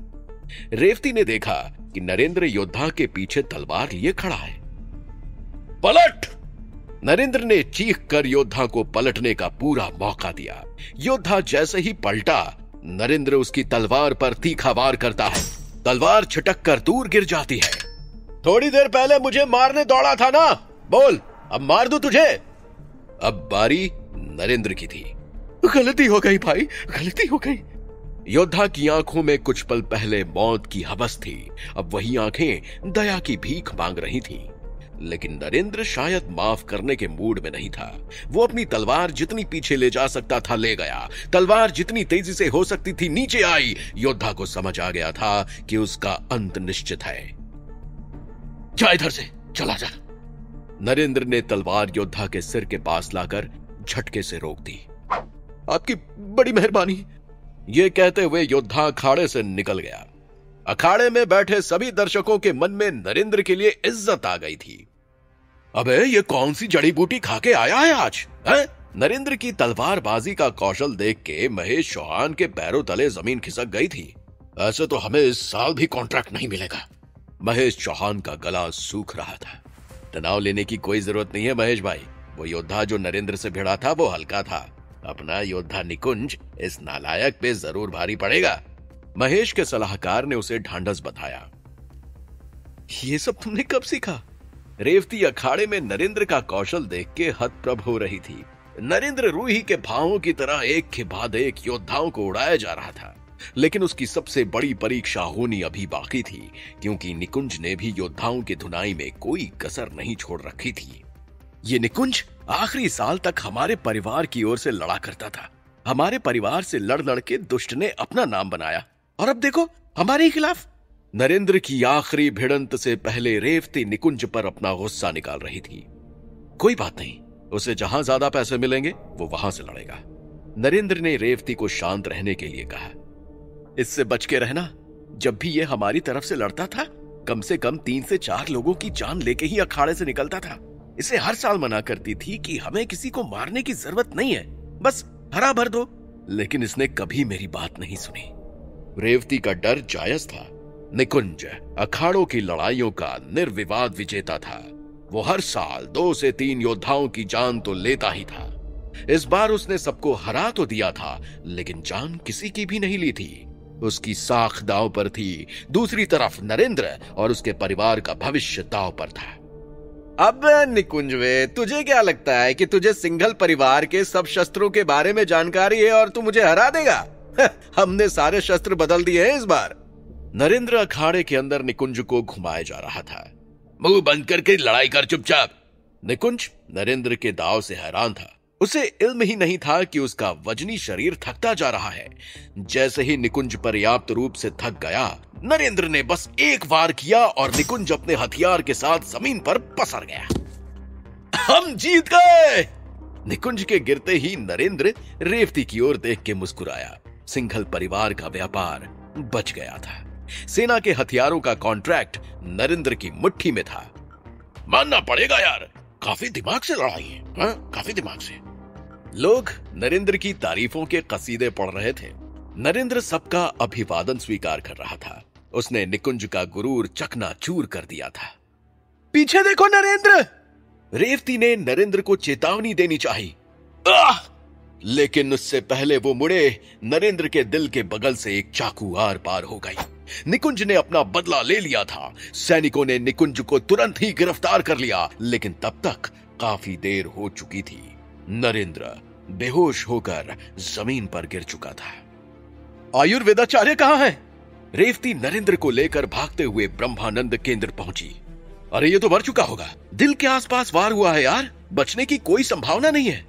रेवती ने देखा कि नरेंद्र योद्धा के पीछे तलवार लिए खड़ा है। पलट! नरेंद्र ने चीख कर योद्धा को पलटने का पूरा मौका दिया। योद्धा जैसे ही पलटा, नरेंद्र उसकी तलवार पर तीखा वार करता है। तलवार छिटक कर दूर गिर जाती है। थोड़ी देर पहले मुझे मारने दौड़ा था ना, बोल अब मार दूं तुझे। अब बारी नरेंद्र की थी। गलती हो गई भाई, गलती हो गई। योद्धा की आंखों में कुछ पल पहले मौत की हवस थी, अब वही आंखें दया की भीख मांग रही थी। लेकिन नरेंद्र शायद माफ करने के मूड में नहीं था। वो अपनी तलवार जितनी पीछे ले जा सकता था ले गया। तलवार जितनी तेजी से हो सकती थी नीचे आई। योद्धा को समझ आ गया था कि उसका अंत निश्चित है। जा इधर से, चला जा। नरेंद्र ने तलवार योद्धा के सिर के पास लाकर झटके से रोक दी। आपकी बड़ी मेहरबानी, ये कहते हुए योद्धा अखाड़े से निकल गया। अखाड़े में बैठे सभी दर्शकों के मन में नरेंद्र के लिए इज्जत आ गई थी। अबे ये कौन सी जड़ी बूटी खा के आया है आज, है? नरेंद्र की तलवारबाजी का कौशल देख के महेश चौहान के पैरों तले जमीन खिसक गई थी। ऐसे तो हमें इस साल भी कॉन्ट्रैक्ट नहीं मिलेगा। महेश चौहान का गला सूख रहा था। तनाव लेने की कोई जरूरत नहीं है महेश भाई। वो योद्धा जो नरेंद्र से भिड़ा था वो हल्का था। अपना योद्धा निकुंज इस नालायक पे जरूर भारी पड़ेगा। महेश के सलाहकार ने उसे ढांढस बताया। ये सब तुमने कब सीखा? रेवती अखाड़े में नरेंद्र का कौशल देख के हतप्रभ हो रही थी। नरेंद्र रूही के भावों की तरह एक के बाद एक योद्धाओं को उड़ाया जा रहा था, लेकिन उसकी सबसे बड़ी परीक्षा होनी अभी बाकी थी, क्योंकि निकुंज ने भी योद्धाओं की धुनाई में कोई कसर नहीं छोड़ रखी थी। ये निकुंज आखिरी साल तक हमारे परिवार की ओर से लड़ा करता था। हमारे परिवार से लड़ लड़ के दुष्ट ने अपना नाम बनाया, और अब देखो हमारे ही खिलाफ। नरेंद्र की आखिरी भिड़ंत से पहले रेवती निकुंज पर अपना गुस्सा निकाल रही थी। कोई बात नहीं, उसे जहां ज्यादा पैसे मिलेंगे वो वहां से लड़ेगा। नरेंद्र ने रेवती को शांत रहने के लिए कहा। इससे बच के रहना। जब भी ये हमारी तरफ से लड़ता था, कम से कम 3 से 4 लोगों की जान लेके ही अखाड़े से निकलता था। इसे हर साल मना करती थी कि हमें किसी को मारने की जरूरत नहीं है, बस हरा भर दो, लेकिन इसने कभी मेरी बात नहीं सुनी। रेवती का डर जायज था। निकुंज अखाड़ों की लड़ाइयों का निर्विवाद विजेता था। वो हर साल 2 से 3 योद्धाओं की जान तो लेता ही था। इस बार उसने सबको हरा तो दिया था, लेकिन जान किसी की भी नहीं ली थी। उसकी साख दांव पर थी। दूसरी तरफ नरेंद्र और उसके परिवार का भविष्य दांव पर था। अब निकुंज वे, तुझे क्या लगता है कि तुझे सिंघल परिवार के सब शस्त्रों के बारे में जानकारी है और तू मुझे हरा देगा? हमने सारे शस्त्र बदल दिए हैं इस बार। नरेंद्र अखाड़े के अंदर निकुंज को घुमाया जा रहा था। मुंह बंद करके लड़ाई कर चुपचाप। निकुंज नरेंद्र के दाव से हैरान था। उसे इल्म ही नहीं था कि उसका वजनी शरीर थकता जा रहा है। जैसे ही निकुंज पर्याप्त रूप से थक गया, नरेंद्र ने बस एक वार किया और निकुंज अपने हथियार के साथ जमीन पर पसर गया। हम जीत गए! निकुंज के गिरते ही नरेंद्र रेवती की ओर देख के मुस्कुराया। सिंघल परिवार का व्यापार बच गया था। सेना के हथियारों का कॉन्ट्रैक्ट नरेंद्र की मुट्ठी में था। मानना पड़ेगा यार, काफी दिमाग से लड़ाई है, काफी दिमाग से। लोग नरेंद्र की तारीफों के कसीदे पढ़ रहे थे। नरेंद्र सबका अभिवादन स्वीकार कर रहा था। उसने निकुंज का गुरूर चकनाचूर कर दिया था। पीछे देखो नरेंद्र! रेवती ने नरेंद्र को चेतावनी देनी चाहिए, लेकिन उससे पहले वो मुड़े, नरेंद्र के दिल के बगल से एक चाकू आर पार हो गई। निकुंज ने अपना बदला ले लिया था। सैनिकों ने निकुंज को तुरंत ही गिरफ्तार कर लिया, लेकिन तब तक काफी देर हो चुकी थी। नरेंद्र बेहोश होकर जमीन पर गिर चुका था। आयुर्वेदाचार्य कहां है? रेवती नरेंद्र को लेकर भागते हुए ब्रह्मानंद केंद्र पहुंची। अरे ये तो मर चुका होगा। दिल के आसपास वार हुआ है यार, बचने की कोई संभावना नहीं है।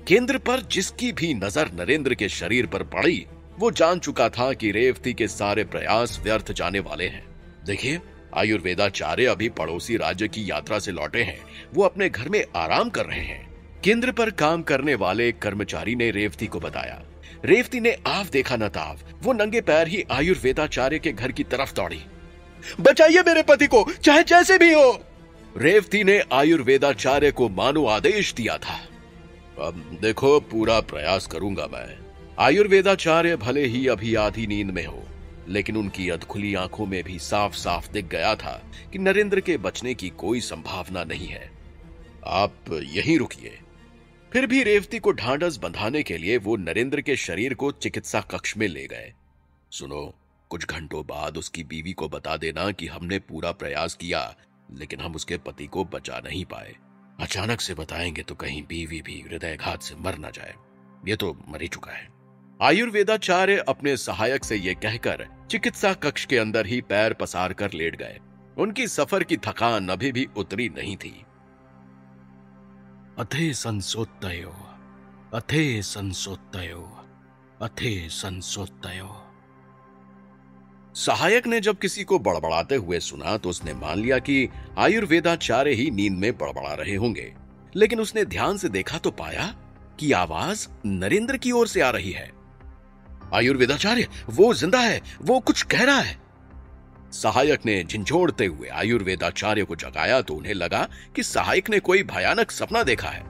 केंद्र पर जिसकी भी नजर नरेंद्र के शरीर पर पड़ी, वो जान चुका था कि रेवती के सारे प्रयास व्यर्थ जाने वाले हैं। देखिए, आयुर्वेदाचार्य अभी पड़ोसी राज्य की यात्रा से लौटे हैं। वो अपने घर में आराम कर रहे हैं। केंद्र पर काम करने वाले एक कर्मचारी ने रेवती को बताया। रेवती ने आव देखा न ताव, वो नंगे पैर ही आयुर्वेदाचार्य के घर की तरफ दौड़ी। बचाइए मेरे पति को, चाहे जैसे भी हो। रेवती ने आयुर्वेदाचार्य को मानो आदेश दिया था। अब देखो, पूरा प्रयास करूंगा मैं। आयुर्वेदाचार्य भले ही अभी आधी नींद में हो, लेकिन उनकी अधखुली आंखों में भी साफ साफ दिख गया था कि नरेंद्र के बचने की कोई संभावना नहीं है। आप यहीं रुकिए। फिर भी रेवती को ढांढस बंधाने के लिए वो नरेंद्र के शरीर को चिकित्सा कक्ष में ले गए। सुनो, कुछ घंटों बाद उसकी बीवी को बता देना कि हमने पूरा प्रयास किया, लेकिन हम उसके पति को बचा नहीं पाए। अचानक से बताएंगे तो कहीं बीवी भी हृदयघात से मर न जाए। ये तो मर ही चुका है। आयुर्वेदाचार्य अपने सहायक से ये कहकर चिकित्सा कक्ष के अंदर ही पैर पसार कर लेट गए। उनकी सफर की थकान अभी भी उतरी नहीं थी। अथे संसोत्तयो, अथे संसोत्तयो, अथे संसोत्तयो। सहायक ने जब किसी को बड़बड़ाते हुए सुना तो उसने मान लिया कि आयुर्वेदाचार्य ही नींद में बड़बड़ा रहे होंगे, लेकिन उसने ध्यान से देखा तो पाया कि आवाज नरेंद्र की ओर से आ रही है। आयुर्वेदाचार्य, वो जिंदा है, वो कुछ कह रहा है। सहायक ने झिंझोड़ते हुए आयुर्वेदाचार्य को जगाया तो उन्हें लगा कि सहायक ने कोई भयानक सपना देखा है।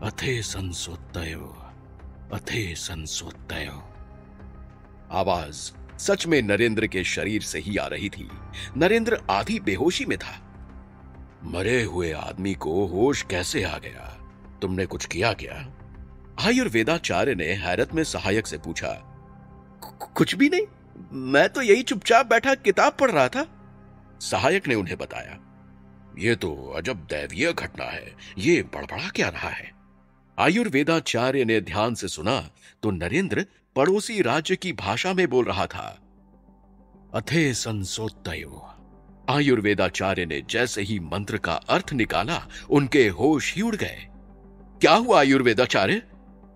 अथे संसोत्तयो, अथे संसोत्तयो। आवाज सच में नरेंद्र के शरीर से ही आ रही थी। नरेंद्र आधी बेहोशी में था। मरे हुए आदमी को होश कैसे आ गया? तुमने कुछ किया क्या? आयुर्वेदाचार्य ने हैरत में सहायक से पूछा। कुछ भी नहीं, मैं तो यही चुपचाप बैठा किताब पढ़ रहा था। सहायक ने उन्हें बताया। यह तो अजब दैवीय घटना है, ये बड़बड़ा क्या रहा है? आयुर्वेदाचार्य ने ध्यान से सुना तो नरेंद्र पड़ोसी राज्य की भाषा में बोल रहा था। अथे संसोत्तयो। आयुर्वेदाचार्य ने जैसे ही मंत्र का अर्थ निकाला, उनके होश ही उड़ गए। क्या हुआ आयुर्वेदाचार्य?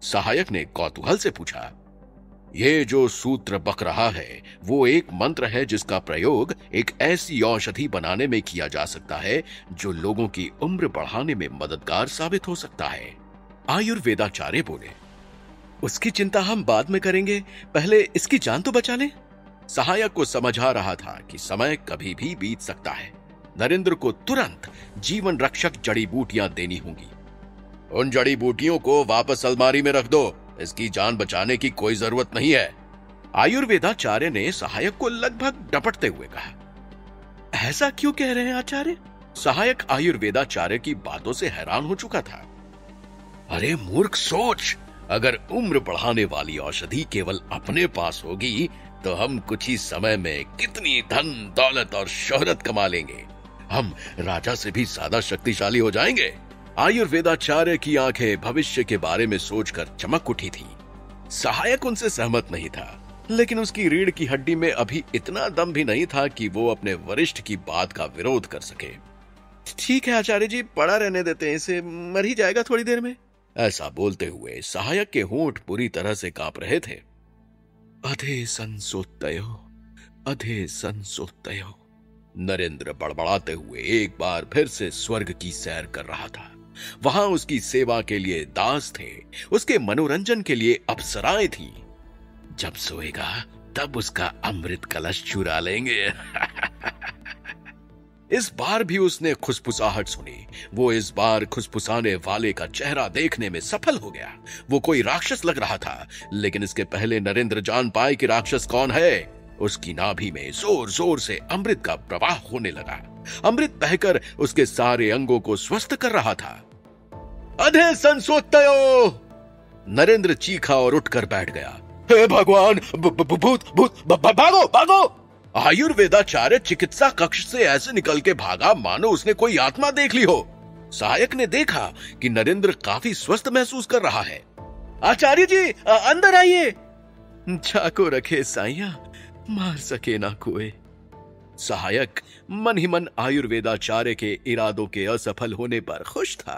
सहायक ने कौतूहल से पूछा। ये जो सूत्र बक रहा है वो एक मंत्र है जिसका प्रयोग एक ऐसी औषधि बनाने में किया जा सकता है जो लोगों की उम्र बढ़ाने में मददगार साबित हो सकता है। आयुर्वेदाचार्य बोले। उसकी चिंता हम बाद में करेंगे, पहले इसकी जान तो बचा लें। सहायक को समझ आ रहा था कि समय कभी भी बीत सकता है। नरेंद्र को तुरंत जीवन रक्षक जड़ी बूटियां देनी होंगी। उन जड़ी बूटियों को वापस अलमारी में रख दो, इसकी जान बचाने की कोई जरूरत नहीं है। आयुर्वेदाचार्य ने सहायक को लगभग डपटते हुए कहा। ऐसा क्यों कह रहे हैं आचार्य? सहायक आयुर्वेदाचार्य की बातों से हैरान हो चुका था। अरे मूर्ख, सोच, अगर उम्र बढ़ाने वाली औषधि केवल अपने पास होगी तो हम कुछ ही समय में कितनी धन दौलत और शोहरत कमा लेंगे। हम राजा से भी ज्यादा शक्तिशाली हो जाएंगे। आयुर्वेदाचार्य की आंखें भविष्य के बारे में सोचकर चमक उठी थी। सहायक उनसे सहमत नहीं था, लेकिन उसकी रीढ़ की हड्डी में अभी इतना दम भी नहीं था कि वो अपने वरिष्ठ की बात का विरोध कर सके। ठीक है आचार्य जी, पड़ा रहने देते हैं, इसे मर ही जाएगा थोड़ी देर में। ऐसा बोलते हुए सहायक के होंठ पूरी तरह से कांप रहे थे। अधे संसोत्तयो, अधे संसोत्तयो। नरेंद्र बड़बड़ाते हुए एक बार फिर से स्वर्ग की सैर कर रहा था। वहां उसकी सेवा के लिए दास थे, उसके मनोरंजन के लिए अप्सराएं थी। जब सोएगा तब उसका अमृत कलश चुरा लेंगे। इस बार भी उसने खुसफुसाहट सुनी। वो इस बार खुसफुसाने वाले का चेहरा देखने में सफल हो गया। वो कोई राक्षस लग रहा था, लेकिन इसके पहले नरेंद्र जान पाए कि राक्षस कौन है। उसकी नाभि में जोर जोर से अमृत का प्रवाह होने लगा। अमृत बहकर उसके सारे अंगों को स्वस्थ कर रहा था। अधे संसोत्तयो! नरेंद्र चीखा और उठकर बैठ गया। हे भगवान, भूत भूत, भागो भागो! आयुर्वेदाचार्य चिकित्सा कक्ष से ऐसे निकल के भागा मानो उसने कोई आत्मा देख ली हो। सहायक ने देखा कि नरेंद्र काफी स्वस्थ महसूस कर रहा है। आचार्य जी, अंदर आइए। चाको रखे साइया, मार सके ना कोई। सहायक मन ही मन आयुर्वेदाचार्य के इरादों के असफल होने पर खुश था।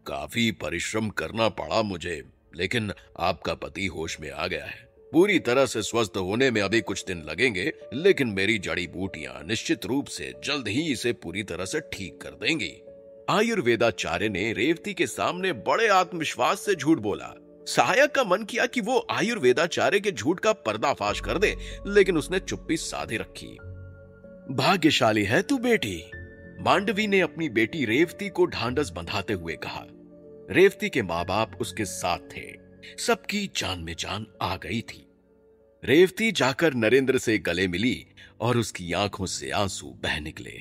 काफी परिश्रम करना पड़ा मुझे, लेकिन आपका पति होश में आ गया है। पूरी तरह से स्वस्थ होने में अभी कुछ दिन लगेंगे, लेकिन मेरी जड़ी बूटियां निश्चित रूप से जल्द ही इसे पूरी तरह से ठीक कर देंगी। आयुर्वेदाचार्य ने रेवती के सामने बड़े आत्मविश्वास से झूठ बोला। सहायक का मन किया कि वो आयुर्वेदाचार्य के झूठ का पर्दाफाश कर दे, लेकिन उसने चुप्पी साधे रखी। भाग्यशाली है तू बेटी, मांडवी ने अपनी बेटी रेवती को ढांढस बंधाते हुए कहा। रेवती के माँ बाप उसके साथ थे। सबकी जान में जान आ गई थी। रेवती जाकर नरेंद्र से गले मिली और उसकी आंखों से आंसू बह निकले।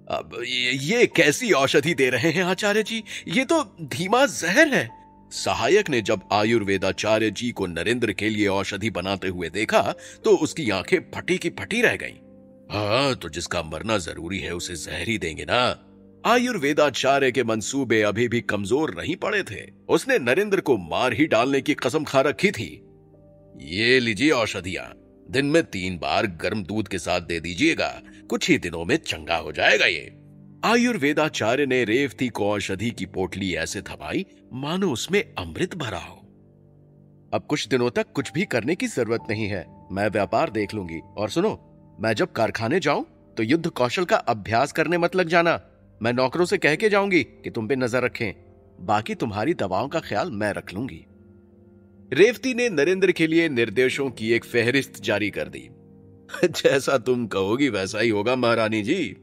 अब ये कैसी औषधि दे रहे हैं आचार्य जी? ये तो धीमा जहर है। सहायक ने जब आयुर्वेदाचार्य जी को नरेंद्र के लिए औषधि बनाते हुए देखा तो उसकी आंखें फटी की फटी रह गईं। हाँ, तो जिसका मरना जरूरी है उसे जहर ही देंगे ना। आयुर्वेदाचार्य के मंसूबे अभी भी कमजोर नहीं पड़े थे। उसने नरेंद्र को मार ही डालने की कसम खा रखी थी। ये लीजिए औषधियां, दिन में 3 बार गर्म दूध के साथ दे दीजिएगा, कुछ ही दिनों में चंगा हो जाएगा ये। आयुर्वेदाचार्य ने रेवती को औषधि की पोटली ऐसे थमाई मानो उसमें अमृत भरा हो। अब कुछ दिनों तक कुछ भी करने की जरूरत नहीं है, मैं व्यापार देख लूंगी। और सुनो, मैं जब कारखाने जाऊं तो युद्ध कौशल का अभ्यास करने मत लग जाना। मैं नौकरों से कह के जाऊंगी कि तुम पे नजर रखें, बाकी तुम्हारी दवाओं का ख्याल मैं रख लूंगी। रेवती ने नरेंद्र के लिए निर्देशों की एक फेहरिस्त जारी कर दी। जैसा तुम कहोगी वैसा ही होगा महारानी जी।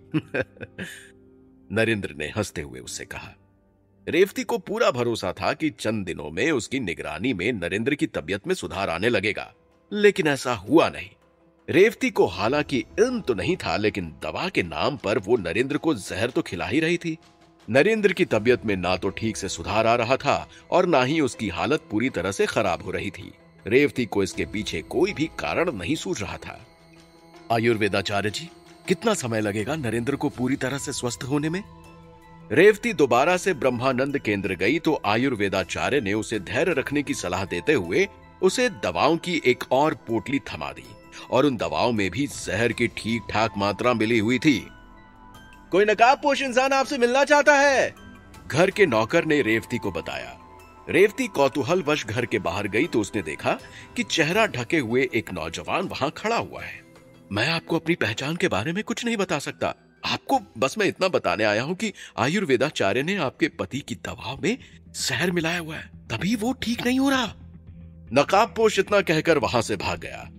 नरेंद्र ने हंसते हुए उससे कहा। रेवती को पूरा भरोसा था कि चंद दिनों में उसकी निगरानी में नरेंद्र की तबीयत में सुधार आने लगेगा, लेकिन ऐसा हुआ नहीं। रेवती को हालांकि इल्म तो नहीं था, लेकिन दवा के नाम पर वो नरेंद्र को जहर तो खिला ही रही थी। नरेंद्र की तबीयत में ना तो ठीक से सुधार आ रहा था और ना ही उसकी हालत पूरी तरह से खराब हो रही थी। रेवती को इसके पीछे कोई भी कारण नहीं सूझ रहा था। आयुर्वेदाचार्य जी, कितना समय लगेगा नरेंद्र को पूरी तरह से स्वस्थ होने में? रेवती दोबारा से ब्रह्मानंद केंद्र गई तो आयुर्वेदाचार्य ने उसे धैर्य रखने की सलाह देते हुए उसे दवाओं की एक और पोटली थमा दी, और उन दवाओं में भी जहर की ठीक ठाक मात्रा मिली हुई थी। कोई नकाबपोश इंसान आपसे मिलना चाहता है, घर के नौकर ने रेवती को बताया। रेवती कौतूहलवश घर के बाहर गई तो उसने देखा कि चेहरा ढके हुए एक नौजवान वहां खड़ा हुआ है। मैं आपको अपनी पहचान के बारे में कुछ नहीं बता सकता, आपको बस मैं इतना बताने आया हूं कि आयुर्वेदाचार्य ने आपके पति की दवाओं में जहर मिलाया हुआ है, तभी वो ठीक नहीं हो रहा। नकाबपोश इतना कहकर वहां से भाग गया।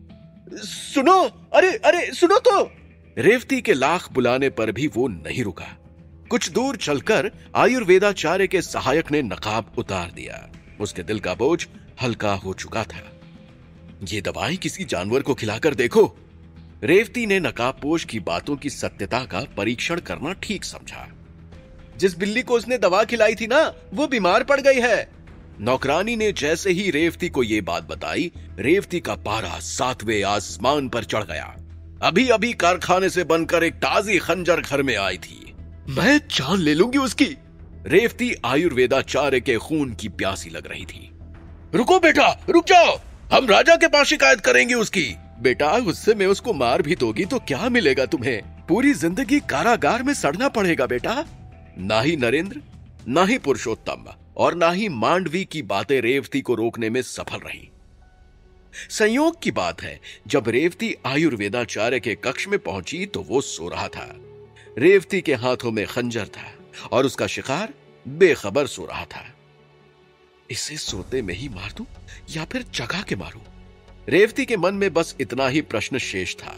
सुनो, अरे अरे सुनो तो। रेवती के लाख बुलाने पर भी वो नहीं रुका। कुछ दूर चलकर आयुर्वेदाचार्य के सहायक ने नकाब उतार दिया। उसके दिल का बोझ हल्का हो चुका था। ये दवाएं किसी जानवर को खिलाकर देखो। रेवती ने नकाबपोश की बातों की सत्यता का परीक्षण करना ठीक समझा। जिस बिल्ली को उसने दवा खिलाई थी ना, वो बीमार पड़ गई है। नौकरानी ने जैसे ही रेवती को यह बात बताई, रेवती का पारा 7वें आसमान पर चढ़ गया। अभी अभी कारखाने से बनकर एक ताजी खंजर घर में आई थी, मैं जान ले लूंगी उसकी। रेवती आयुर्वेदाचार्य के खून की प्यासी लग रही थी। रुको बेटा, रुक जाओ, हम राजा के पास शिकायत करेंगे उसकी। बेटा, उससे मैं उसको मार भी दोगी तो क्या मिलेगा तुम्हें? पूरी जिंदगी कारागार में सड़ना पड़ेगा बेटा। ना ही नरेंद्र, ना ही पुरुषोत्तम और ना ही मांडवी की बातें रेवती को रोकने में सफल रही। संयोग की बात है, जब रेवती आयुर्वेदाचार्य के कक्ष में पहुंची तो वो सो रहा था। रेवती के हाथों में खंजर था और उसका शिकार बेखबर सो रहा था। इसे सोते में ही मार दूं या फिर जगा के मारूं? रेवती के मन में बस इतना ही प्रश्न शेष था।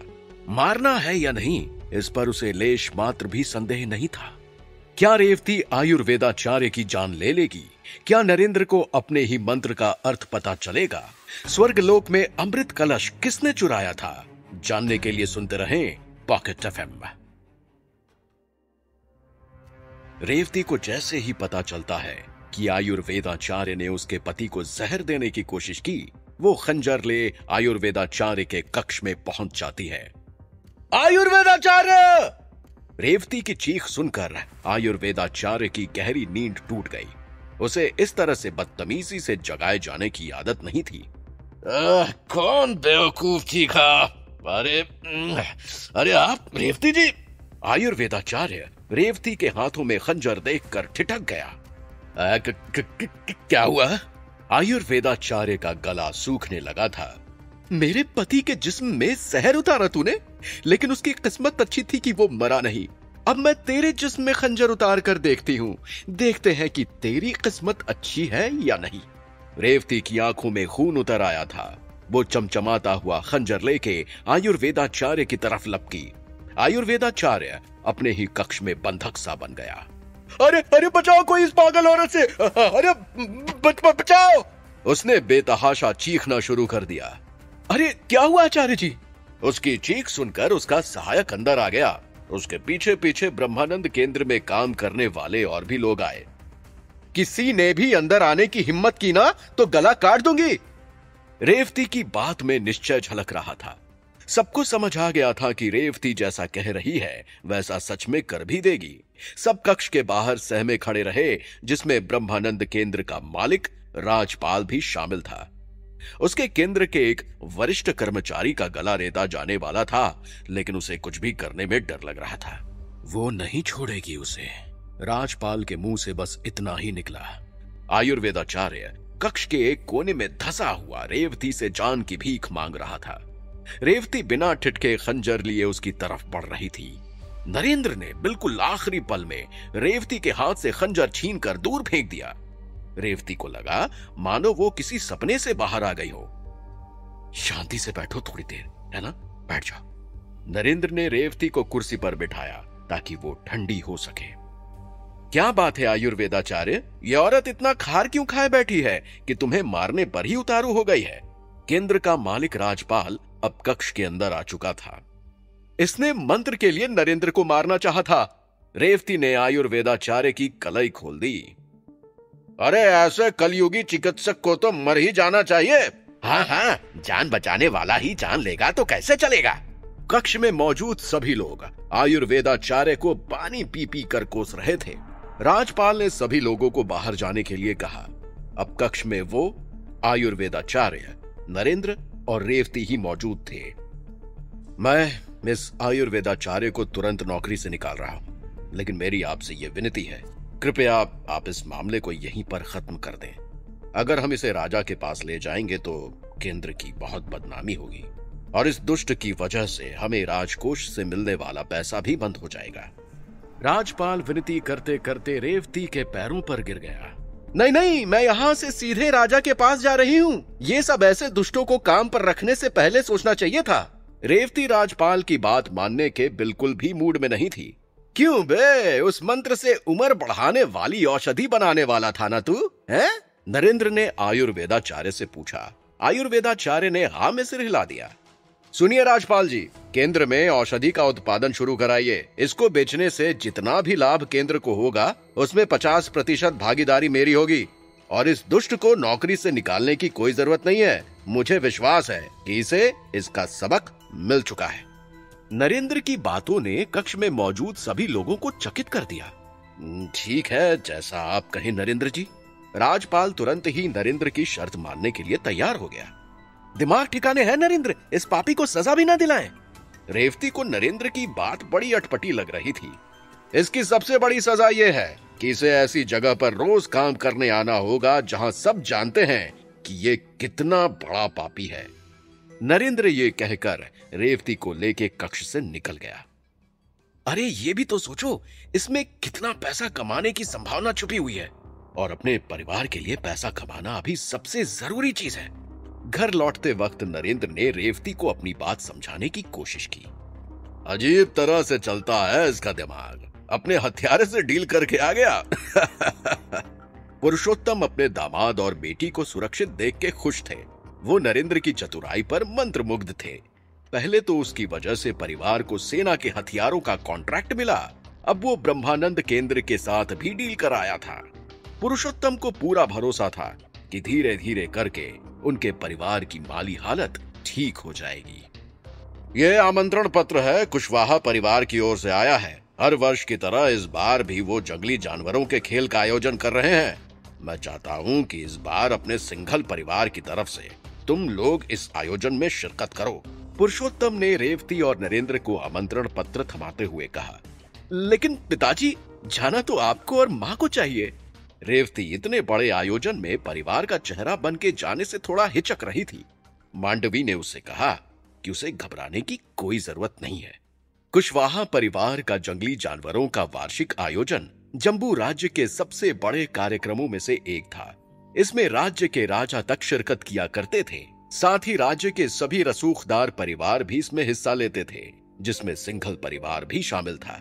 मारना है या नहीं, इस पर उसे लेश मात्र भी संदेह नहीं था। क्या रेवती आयुर्वेदाचार्य की जान ले लेगी? क्या नरेंद्र को अपने ही मंत्र का अर्थ पता चलेगा? स्वर्गलोक में अमृत कलश किसने चुराया था? जानने के लिए सुनते रहें पॉकेट एफएम। रेवती को जैसे ही पता चलता है कि आयुर्वेदाचार्य ने उसके पति को जहर देने की कोशिश की, वो खंजर ले आयुर्वेदाचार्य के कक्ष में पहुंच जाती है। आयुर्वेदाचार्य! रेवती की चीख सुनकर आयुर्वेदाचार्य की गहरी नींद टूट गई। उसे इस तरह से बदतमीजी से जगाए जाने की आदत नहीं थी। कौन बेवकूफ चीखा? अरे आप रेवती जी? आयुर्वेदाचार्य रेवती के हाथों में खंजर देखकर ठिठक गया। क्या हुआ? आयुर्वेदाचार्य का गला सूखने लगा था। मेरे पति के जिस्म में जहर उतारा तूने, लेकिन उसकी किस्मत अच्छी थी कि वो मरा नहीं। अब मैं तेरे जिस्म में खंजर उतार कर देखती हूँ, देखते हैं कि तेरी किस्मत अच्छी है या नहीं। रेवती की आंखों में खून उतर आया था। वो चमचमाता हुआ खंजर लेके आयुर्वेदाचार्य की तरफ लपकी। आयुर्वेदाचार्य अपने ही कक्ष में बंधक सा बन गया। अरे अरे बचाओ कोई इस पागल औरत से, अरे बचाओ! उसने बेतहाशा चीखना शुरू कर दिया। अरे क्या हुआ आचार्य जी? उसकी चीख सुनकर उसका सहायक अंदर आ गया। उसके पीछे पीछे ब्रह्मानंद केंद्र में काम करने वाले और भी लोग आए। किसी ने भी अंदर आने की हिम्मत की ना तो गला काट दूंगी। रेवती की बात में निश्चय झलक रहा था। सबको समझ आ गया था कि रेवती जैसा कह रही है वैसा सच में कर भी देगी। सब कक्ष के बाहर सहमे खड़े रहे, जिसमें ब्रह्मानंद केंद्र का मालिक राजपाल भी शामिल था। उसके केंद्र के एक वरिष्ठ कर्मचारी का गला रेता जाने वाला था, लेकिन उसे कुछ भी करने में डर लग रहा था। वो नहीं छोड़ेगी उसे। राजपाल के मुंह से बस इतना ही निकला। आयुर्वेदाचार्य कक्ष के एक कोने में धंसा हुआ रेवती से जान की भीख मांग रहा था। रेवती बिना ठिठके खंजर लिए उसकी तरफ बढ़ रही थी। नरेंद्र ने बिल्कुल आखिरी पल में रेवती के हाथ से खंजर छीनकर दूर फेंक दिया। रेवती को लगा मानो वो किसी सपने से बाहर आ गई हो। शांति से बैठो थोड़ी देर, है ना? बैठ जाओ। नरेंद्र ने रेवती को कुर्सी पर बिठाया ताकि वो ठंडी हो सके। क्या बात है आयुर्वेदाचार्य, ये औरत इतना खार क्यों खाए बैठी है कि तुम्हें मारने पर ही उतारू हो गई है? केंद्र का मालिक राजपाल अब कक्ष के अंदर आ चुका था। इसने मंत्र के लिए नरेंद्र को मारना चाहा था। रेवती ने आयुर्वेदाचार्य की कलाई खोल दी। अरे ऐसे कलयुगी चिकित्सक को तो मर ही जाना चाहिए। हाँ हाँ, जान बचाने वाला ही जान लेगा तो कैसे चलेगा? कक्ष में मौजूद सभी लोग आयुर्वेदाचार्य को पानी पी पी कर कोस रहे थे। राजपाल ने सभी लोगों को बाहर जाने के लिए कहा। अब कक्ष में वो, आयुर्वेदाचार्य, नरेंद्र और रेवती ही मौजूद थे। मैं मिस आयुर्वेदाचार्य को तुरंत नौकरी से निकाल रहा हूं, लेकिन मेरी आपसे यह विनती है, कृपया आप इस मामले को यहीं पर खत्म कर दें। अगर हम इसे राजा के पास ले जाएंगे तो केंद्र की बहुत बदनामी होगी और इस दुष्ट की वजह से हमें राजकोष से मिलने वाला पैसा भी बंद हो जाएगा। राजपाल विनती करते करते रेवती के पैरों पर गिर गया। नहीं नहीं, मैं यहाँ से सीधे राजा के पास जा रही हूँ। ये सब ऐसे दुष्टों को काम पर रखने से पहले सोचना चाहिए था। रेवती राजपाल की बात मानने के बिल्कुल भी मूड में नहीं थी। क्यों बे, उस मंत्र से उम्र बढ़ाने वाली औषधि बनाने वाला था ना तू, हैं? नरेंद्र ने आयुर्वेदाचार्य से पूछा। आयुर्वेदाचार्य ने हाँ में सिर हिला दिया। सुनिए राजपाल जी, केंद्र में औषधि का उत्पादन शुरू कराइए। इसको बेचने से जितना भी लाभ केंद्र को होगा उसमें 50% भागीदारी मेरी होगी और इस दुष्ट को नौकरी से निकालने की कोई जरूरत नहीं है। मुझे विश्वास है कि इसे इसका सबक मिल चुका है। नरेंद्र की बातों ने कक्ष में मौजूद सभी लोगों को चकित कर दिया। ठीक है, जैसा आप कहें नरेंद्र जी। राजपाल तुरंत ही नरेंद्र की शर्त मानने के लिए तैयार हो गया। दिमाग ठिकाने है नरेंद्र, इस पापी को सजा भी ना दिलाएं। रेवती को नरेंद्र की बात बड़ी अटपटी लग रही थी। इसकी सबसे बड़ी सजा यह है कि इसे ऐसी जगह पर रोज काम करने आना होगा जहां सब जानते हैं कि ये कितना बड़ा पापी है। नरेंद्र ये कहकर रेवती को लेके कक्ष से निकल गया। अरे ये भी तो सोचो, इसमें कितना पैसा कमाने की संभावना छुपी हुई है और अपने परिवार के लिए पैसा कमाना अभी सबसे जरूरी चीज है। घर लौटते वक्त नरेंद्र ने रेवती को अपनी बात समझाने की कोशिश की। अजीब तरह से चलता है इसका दिमाग, अपने हथियारे से डील करके आ गया। पुरुषोत्तम अपने दामाद और बेटी को सुरक्षित देख के खुश थे। वो नरेंद्र की चतुराई पर मंत्रमुग्ध थे। पहले तो उसकी वजह से परिवार को सेना के हथियारों का कॉन्ट्रैक्ट मिला, अब वो ब्रह्मानंद केंद्र के साथ भी डील कर आया था। पुरुषोत्तम को पूरा भरोसा था कि धीरे धीरे करके उनके परिवार की माली हालत ठीक हो जाएगी। ये आमंत्रण पत्र है, कुशवाहा परिवार की ओर से आया है। हर वर्ष की तरह इस बार भी वो जंगली जानवरों के खेल का आयोजन कर रहे हैं। मैं चाहता हूँ कि इस बार अपने सिंघल परिवार की तरफ से तुम लोग इस आयोजन में शिरकत करो। पुरुषोत्तम ने रेवती और नरेंद्र को आमंत्रण पत्र थमाते हुए कहा। लेकिन पिताजी, जाना तो आपको और माँ को चाहिए। रेवती इतने बड़े आयोजन में परिवार का चेहरा बन के जाने से थोड़ा हिचक रही थी। मांडवी ने उससे कहा कि उसे घबराने की कोई जरूरत नहीं है। कुशवाहा परिवार का जंगली जानवरों का वार्षिक आयोजन जम्बू राज्य के सबसे बड़े कार्यक्रमों में से एक था। इसमें राज्य के राजा तक शिरकत किया करते थे। साथ ही राज्य के सभी रसूखदार परिवार भी इसमें हिस्सा लेते थे, जिसमें सिंघल परिवार भी शामिल था।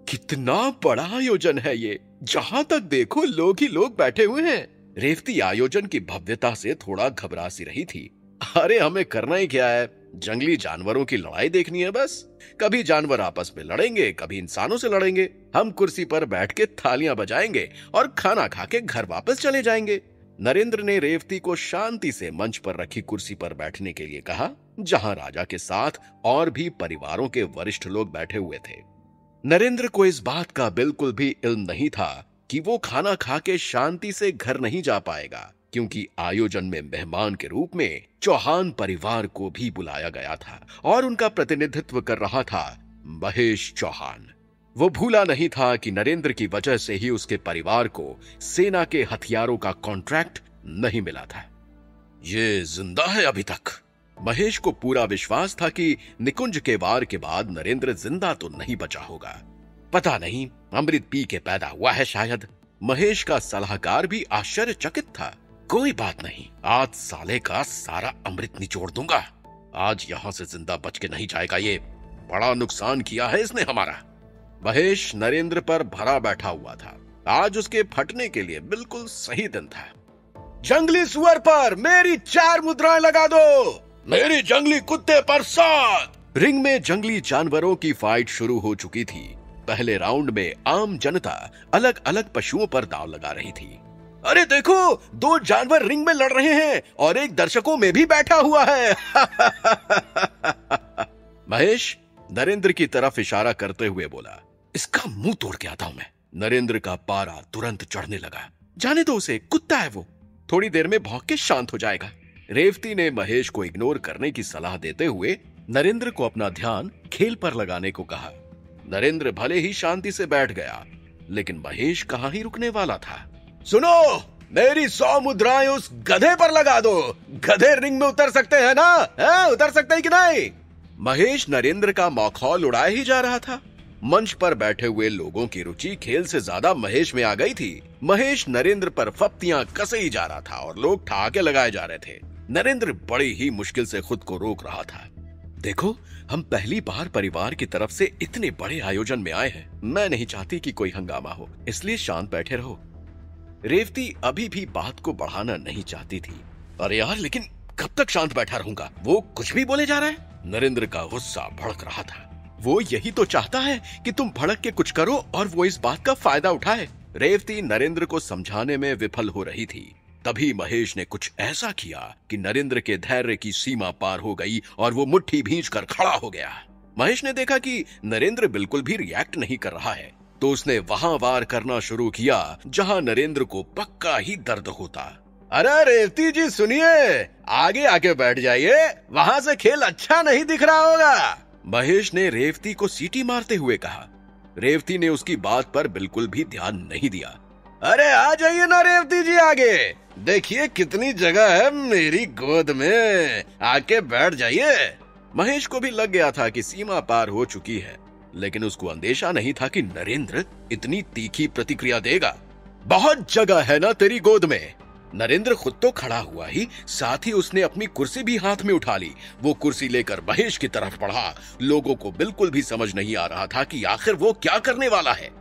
कितना बड़ा आयोजन है ये, जहां तक देखो लोग ही लोग बैठे हुए हैं। रेवती आयोजन की भव्यता से थोड़ा घबरा सी रही थी। अरे हमें करना ही क्या है, जंगली जानवरों की लड़ाई देखनी है बस। कभी जानवर आपस में लड़ेंगे, कभी इंसानों से लड़ेंगे। हम कुर्सी पर बैठ के थालियां बजाएंगे और खाना खा के घर वापस चले जाएंगे। नरेंद्र ने रेवती को शांति से मंच पर रखी कुर्सी पर बैठने के लिए कहा, जहां राजा के साथ और भी परिवारों के वरिष्ठ लोग बैठे हुए थे। नरेंद्र को इस बात का बिल्कुल भी इल्म नहीं था कि वो खाना खा के शांति से घर नहीं जा पाएगा। क्योंकि आयोजन में मेहमान के रूप में चौहान परिवार को भी बुलाया गया था और उनका प्रतिनिधित्व कर रहा था महेश चौहान। वो भूला नहीं था कि नरेंद्र की वजह से ही उसके परिवार को सेना के हथियारों का कॉन्ट्रैक्ट नहीं मिला था। ये जिंदा है अभी तक। महेश को पूरा विश्वास था कि निकुंज के वार के बाद नरेंद्र जिंदा तो नहीं बचा होगा। पता नहीं, अमृत पी के पैदा हुआ है शायद। महेश का सलाहकार भी आश्चर्यचकित था। कोई बात नहीं, आज साले का सारा अमृत निचोड़ दूंगा। आज यहां से जिंदा बच के नहीं जाएगा ये। बड़ा नुकसान किया है इसने हमारा। महेश नरेंद्र पर भरा बैठा हुआ था। आज उसके फटने के लिए बिल्कुल सही दिन था। जंगली सुअर पर मेरी 4 मुद्राएं लगा दो, मेरी जंगली कुत्ते पर 7। रिंग में जंगली जानवरों की फाइट शुरू हो चुकी थी। पहले राउंड में आम जनता अलग अलग पशुओं पर दांव लगा रही थी। अरे देखो, 2 जानवर रिंग में लड़ रहे हैं और एक दर्शकों में भी बैठा हुआ है। महेश नरेंद्र की तरफ इशारा करते हुए बोला, इसका मुंह तोड़ के आता हूं मैं। नरेंद्र का पारा तुरंत चढ़ने लगा। जाने दो उसे, कुत्ता है वो, थोड़ी देर में भौंक के शांत हो जाएगा। रेवती ने महेश को इग्नोर करने की सलाह देते हुए नरेंद्र को अपना ध्यान खेल पर लगाने को कहा। नरेंद्र भले ही शांति से बैठ गया, लेकिन महेश कहां ही रुकने वाला था। सुनो, मेरी 100 मुद्राएं उस गधे पर लगा दो। गधे रिंग में उतर सकते हैं ना? उतर सकते हैं कि नहीं? महेश नरेंद्र का मखौल उड़ाए ही जा रहा था। मंच पर बैठे हुए लोगों की रुचि खेल से ज्यादा महेश में आ गई थी। महेश नरेंद्र पर फप्तियां कसे ही जा रहा था और लोग ठहाके लगाए जा रहे थे। नरेंद्र बड़ी ही मुश्किल से खुद को रोक रहा था। देखो, हम पहली बार परिवार की तरफ से इतने बड़े आयोजन में आए हैं। मैं नहीं चाहती कि कोई हंगामा हो, इसलिए शांत बैठे रहो। रेवती अभी भी बात को बढ़ाना नहीं चाहती थी। अरे यार, लेकिन कब तक शांत बैठा रहूंगा? वो कुछ भी बोले जा रहा है। नरेंद्र का गुस्सा भड़क रहा था। वो यही तो चाहता है कि तुम भड़क के कुछ करो और वो इस बात का फायदा उठाए। रेवती नरेंद्र को समझाने में विफल हो रही थी। तभी महेश ने कुछ ऐसा किया कि नरेंद्र के धैर्य की सीमा पार हो गई और वो मुट्ठी भींचकर खड़ा हो गया। महेश ने देखा कि नरेंद्र बिल्कुल भी रिएक्ट नहीं कर रहा है, तो उसने वहां वार करना शुरू किया जहां नरेंद्र को पक्का ही दर्द होता। अरे रेवती जी सुनिए, आगे आके बैठ जाइए, वहां से खेल अच्छा नहीं दिख रहा होगा। महेश ने रेवती को सीटी मारते हुए कहा। रेवती ने उसकी बात पर बिल्कुल भी ध्यान नहीं दिया। अरे आ जाइए ना रेवती जी आगे, देखिए कितनी जगह है मेरी गोद में, आके बैठ जाइए। महेश को भी लग गया था कि सीमा पार हो चुकी है, लेकिन उसको अंदेशा नहीं था कि नरेंद्र इतनी तीखी प्रतिक्रिया देगा। बहुत जगह है ना तेरी गोद में। नरेंद्र खुद तो खड़ा हुआ ही, साथ ही उसने अपनी कुर्सी भी हाथ में उठा ली। वो कुर्सी लेकर महेश की तरफ बढ़ा। लोगों को बिल्कुल भी समझ नहीं आ रहा था कि आखिर वो क्या करने वाला है,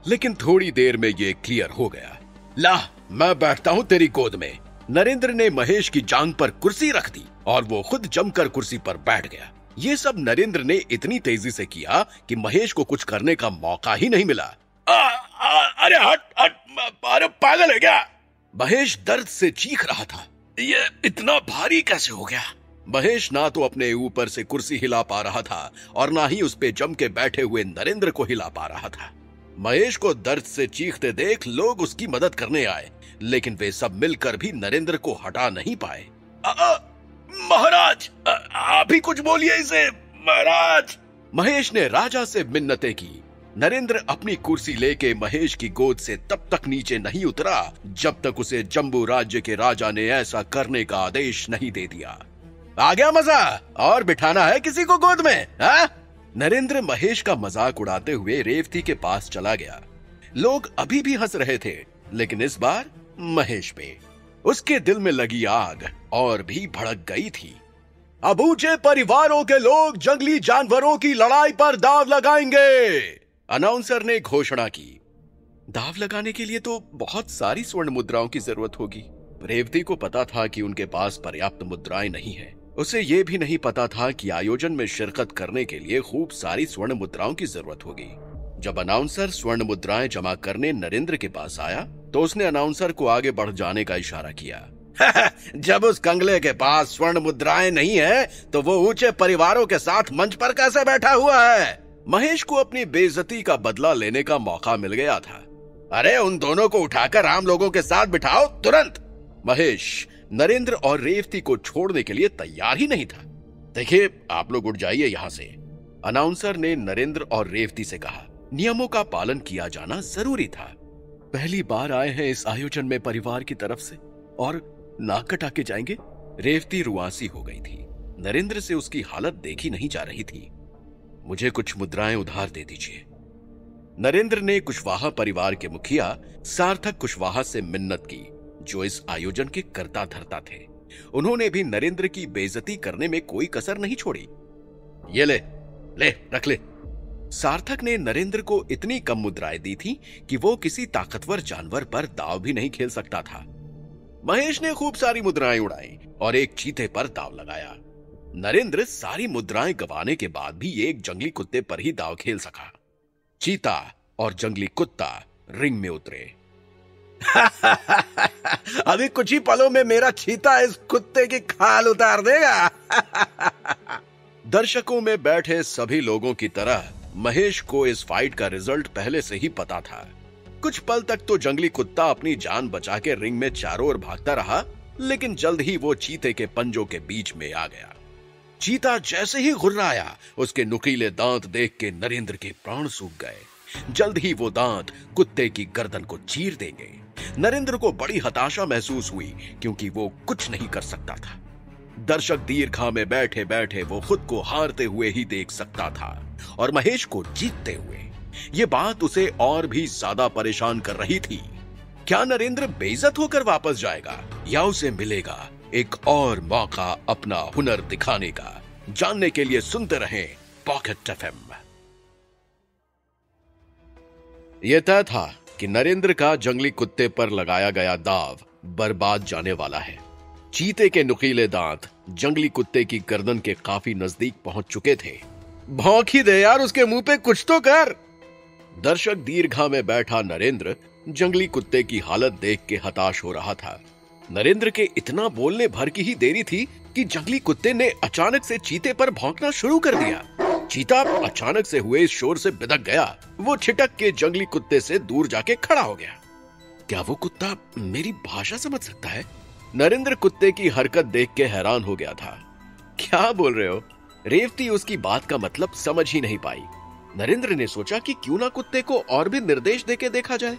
लेकिन थोड़ी देर में ये क्लियर हो गया। ला, मैं बैठता हूं तेरी गोद में। नरेंद्र ने महेश की जांघ पर कुर्सी रख दी और वो खुद जमकर कुर्सी पर बैठ गया। ये सब नरेंद्र ने इतनी तेजी से किया कि महेश को कुछ करने का मौका ही नहीं मिला। अरे हट हट, अरे पागल है क्या? महेश दर्द से चीख रहा था। ये इतना भारी कैसे हो गया? महेश ना तो अपने ऊपर से कुर्सी हिला पा रहा था और ना ही उस पे जम के बैठे हुए नरेंद्र को हिला पा रहा था। महेश को दर्द से चीखते देख लोग उसकी मदद करने आए, लेकिन वे सब मिलकर भी नरेंद्र को हटा नहीं पाए। महाराज, आप ही कुछ बोलिए इसे, महाराज। महेश ने राजा से मिन्नतें की। नरेंद्र अपनी कुर्सी लेके महेश की गोद से तब तक नीचे नहीं उतरा जब तक उसे जम्बू राज्य के राजा ने ऐसा करने का आदेश नहीं दे दिया। आ गया मजा? और बिठाना है किसी को गोद में? नरेंद्र महेश का मजाक उड़ाते हुए रेवती के पास चला गया। लोग अभी भी हंस रहे थे, लेकिन इस बार महेश पे। उसके दिल में लगी आग और भी भड़क गई थी। अब ऊंचे परिवारों के लोग जंगली जानवरों की लड़ाई पर दांव लगाएंगे, अनाउंसर ने घोषणा की। दांव लगाने के लिए तो बहुत सारी स्वर्ण मुद्राओं की जरूरत होगी। रेवती को पता था कि उनके पास पर्याप्त मुद्राएं नहीं है। उसे ये भी नहीं पता था कि आयोजन में शिरकत करने के लिए खूब सारी स्वर्ण मुद्राओं की जरूरत होगी। जब अनाउंसर स्वर्ण मुद्राएं जमा करने नरेंद्र के पास आया, तो उसने अनाउंसर को आगे बढ़ जाने का इशारा किया। जब उस कंगले के पास स्वर्ण मुद्राएं नहीं है, तो वो ऊंचे परिवारों के साथ मंच पर कैसे बैठा हुआ है? महेश को अपनी बेइज्जती का बदला लेने का मौका मिल गया था। अरे उन दोनों को उठाकर आम लोगों के साथ बिठाओ तुरंत। महेश नरेंद्र और रेवती को छोड़ने के लिए तैयार ही नहीं था। देखिए, आप लोग उठ जाइए यहां से, अनाउंसर ने नरेंद्र और रेवती से कहा। नियमों का पालन किया जाना जरूरी था। पहली बार आए हैं इस आयोजन में परिवार की तरफ से और नाक कटा के जाएंगे। रेवती रुआसी हो गई थी। नरेंद्र से उसकी हालत देखी नहीं जा रही थी। मुझे कुछ मुद्राएं उधार दे दीजिए। नरेंद्र ने कुशवाहा परिवार के मुखिया सार्थक कुशवाहा से मिन्नत की, जो इस आयोजन के कर्ता धर्ता थे। उन्होंने भी नरेंद्र की बेइज्जती करने में कोई कसर नहीं छोड़ी। ये ले रख ले। सार्थक ने नरेंद्र को इतनी कम मुद्राएं दी थी कि वो किसी ताकतवर जानवर पर दांव भी नहीं खेल सकता था। महेश ने खूब सारी मुद्राएं उड़ाई और एक चीते पर दांव लगाया। नरेंद्र सारी मुद्राएं गंवाने के बाद भी एक जंगली कुत्ते पर ही दांव खेल सका। चीता और जंगली कुत्ता रिंग में उतरे।
अभी कुछ ही पलों में मेरा चीता इस कुत्ते की खाल उतार देगा।
दर्शकों में बैठे सभी लोगों की तरह महेश को इस फाइट का रिजल्ट पहले से ही पता था। कुछ पल तक तो जंगली कुत्ता अपनी जान बचा के रिंग में चारों ओर भागता रहा, लेकिन जल्द ही वो चीते के पंजों के बीच में आ गया। चीता जैसे ही घुर्राया, उसके नुकीले दांत देख के नरेंद्र के प्राण सूख गए। जल्द ही वो दांत कुत्ते की गर्दन को चीर देंगे। नरेंद्र को बड़ी हताशा महसूस हुई, क्योंकि वो कुछ नहीं कर सकता था। दर्शक दीर्घा में बैठे बैठे वो खुद को हारते हुए ही देख सकता था और महेश को जीतते हुए। ये बात उसे और भी ज्यादा परेशान कर रही थी। क्या नरेंद्र बेइज्जत होकर वापस जाएगा या उसे मिलेगा एक और मौका अपना हुनर दिखाने का? जानने के लिए सुनते रहें पॉकेट एफएम। यह तय था कि नरेंद्र का जंगली कुत्ते पर लगाया गया दाव बर्बाद जाने वाला है। चीते के नुकीले दांत जंगली कुत्ते की गर्दन के काफी नजदीक पहुंच चुके थे।
भौंक ही दे यार, उसके मुंह पे कुछ तो कर।
दर्शक दीर्घा में बैठा नरेंद्र जंगली कुत्ते की हालत देख के हताश हो रहा था। नरेंद्र के इतना बोलने भर की ही देरी थी कि जंगली कुत्ते ने अचानक से चीते पर भौंकना शुरू कर दिया। चीता अचानक से हुए इस शोर से बिदक गया। वो छिटक के जंगली कुत्ते से दूर जाके खड़ा हो गया। क्या वो कुत्ता मेरी भाषा समझ सकता है? नरेंद्र कुत्ते की हरकत देख के हैरान हो गया था। क्या बोल रहे हो? रेवती उसकी बात का मतलब समझ ही नहीं पाई। नरेंद्र ने सोचा कि क्यों ना कुत्ते को और भी निर्देश देके देखा जाए।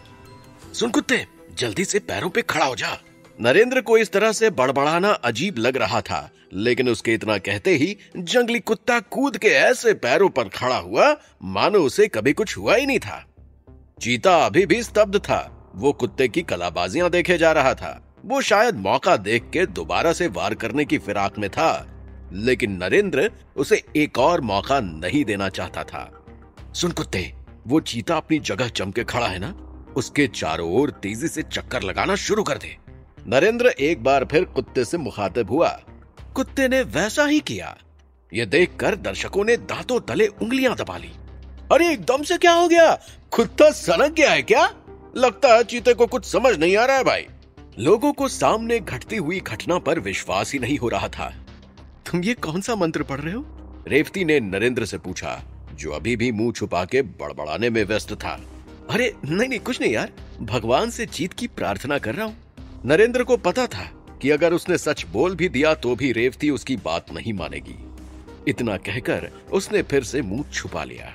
सुन कुत्ते, जल्दी से पैरों पे खड़ा हो जा। नरेंद्र को इस तरह से बड़बड़ाना अजीब लग रहा था, लेकिन उसके इतना कहते ही जंगली कुत्ता कूद के ऐसे पैरों पर खड़ा हुआ मानो उसे कभी कुछ हुआ ही नहीं था। चीता अभी भी स्तब्ध था। वो कुत्ते की कलाबाजियां देखे जा रहा था। वो शायद मौका देख के दोबारा से वार करने की फिराक में था, लेकिन नरेंद्र उसे एक और मौका नहीं देना चाहता था। सुन कुत्ते, वो चीता अपनी जगह जम के खड़ा है ना, उसके चारों ओर तेजी से चक्कर लगाना शुरू कर दे। नरेंद्र एक बार फिर कुत्ते से मुखातिब हुआ। कुत्ते ने वैसा ही किया। यह देखकर दर्शकों ने दांतों तले उंगलियां दबा ली।
अरे एकदम से क्या हो गया? कुत्ता सनक गया है क्या? लगता है चीते को कुछ समझ नहीं आ रहा है भाई।
लोगों को सामने घटती हुई घटना पर विश्वास ही नहीं हो रहा था। तुम ये कौन सा मंत्र पढ़ रहे हो? रेवती ने नरेंद्र से पूछा, जो अभी भी मुंह छुपा के बड़बड़ाने में व्यस्त था। अरे नहीं कुछ नहीं यार, भगवान से जीत की प्रार्थना कर रहा हूं। नरेंद्र को पता था कि अगर उसने सच बोल भी दिया तो भी रेवती उसकी बात नहीं मानेगी। इतना कहकर उसने फिर से मुंह छुपा लिया।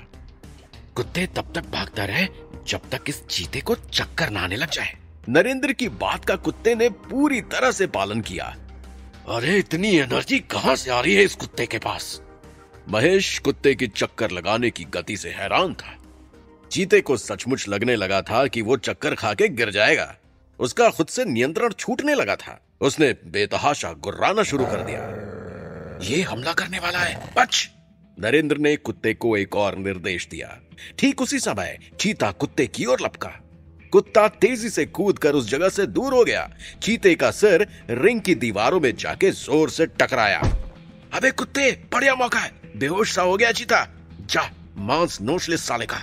कुत्ते तब तक भागता रहे जब तक इस चीते को चक्कर ना आने लग जाए। नरेंद्र की बात का कुत्ते ने पूरी तरह से पालन किया।
अरे इतनी एनर्जी कहां से आ रही है इस कुत्ते के पास?
महेश कुत्ते की चक्कर लगाने की गति से हैरान था। चीते को सचमुच लगने लगा था कि वो चक्कर खा के गिर जाएगा। उसका खुद से नियंत्रण छूटने लगा था। उसने बेतहाशा गुर्राना शुरू कर दिया।
ये हमला करने वाला है, बच!
नरेंद्र ने कुत्ते को एक और निर्देश दिया। ठीक उसी समय चीता कुत्ते की ओर लपका। कुत्ता तेजी से कूदकर उस जगह से दूर हो गया। चीते का सिर रिंग की दीवारों में जाके जोर से टकराया।
अबे कुत्ते, बढ़िया मौका है, बेहोश सा हो गया चीता, जा मांस नोच ले साले का।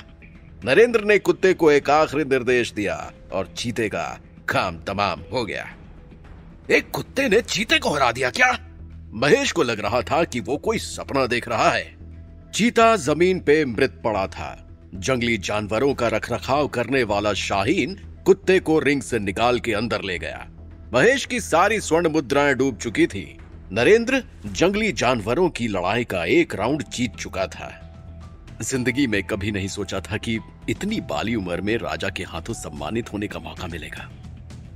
नरेंद्र ने कुत्ते को एक आखिरी निर्देश दिया और चीते का काम तमाम हो गया।
एक कुत्ते ने चीते को हरा दिया क्या?
महेश को लग रहा था कि वो कोई सपना देख रहा है। चीता जमीन पे मृत पड़ा था। जंगली जानवरों का रखरखाव करने वाला शाहीन कुत्ते को रिंग से निकाल के अंदर ले गया। महेश की सारी स्वर्ण मुद्राएं डूब चुकी थी। नरेंद्र जंगली जानवरों की लड़ाई का एक राउंड जीत चुका था। जिंदगी में कभी नहीं सोचा था कि इतनी बाली उम्र में राजा के हाथों सम्मानित होने का मौका मिलेगा।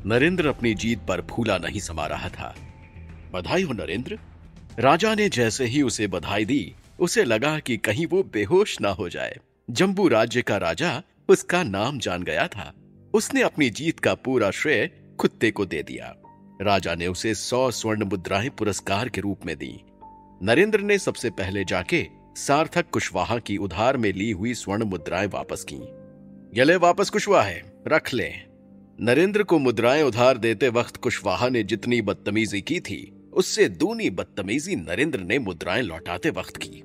नरेंद्र अपनी जीत पर फूला नहीं समा रहा था। बधाई हो नरेंद्र। राजा ने जैसे ही उसे बधाई दी, उसे लगा कि कहीं वो बेहोश ना हो जाए। जम्बू राज्य का राजा उसका नाम जान गया था। उसने अपनी जीत का पूरा श्रेय कुत्ते को दे दिया। राजा ने उसे 100 स्वर्ण मुद्राएं पुरस्कार के रूप में दी। नरेंद्र ने सबसे पहले जाके सार्थक कुशवाहा की उधार में ली हुई स्वर्ण मुद्राएं वापस की। ये ले वापस कुशवाहा है, रख ले। नरेंद्र को मुद्राएं उधार देते वक्त कुशवाहा ने जितनी बदतमीजी की थी, उससे दूनी बदतमीजी नरेंद्र ने मुद्राएं लौटाते वक्त की।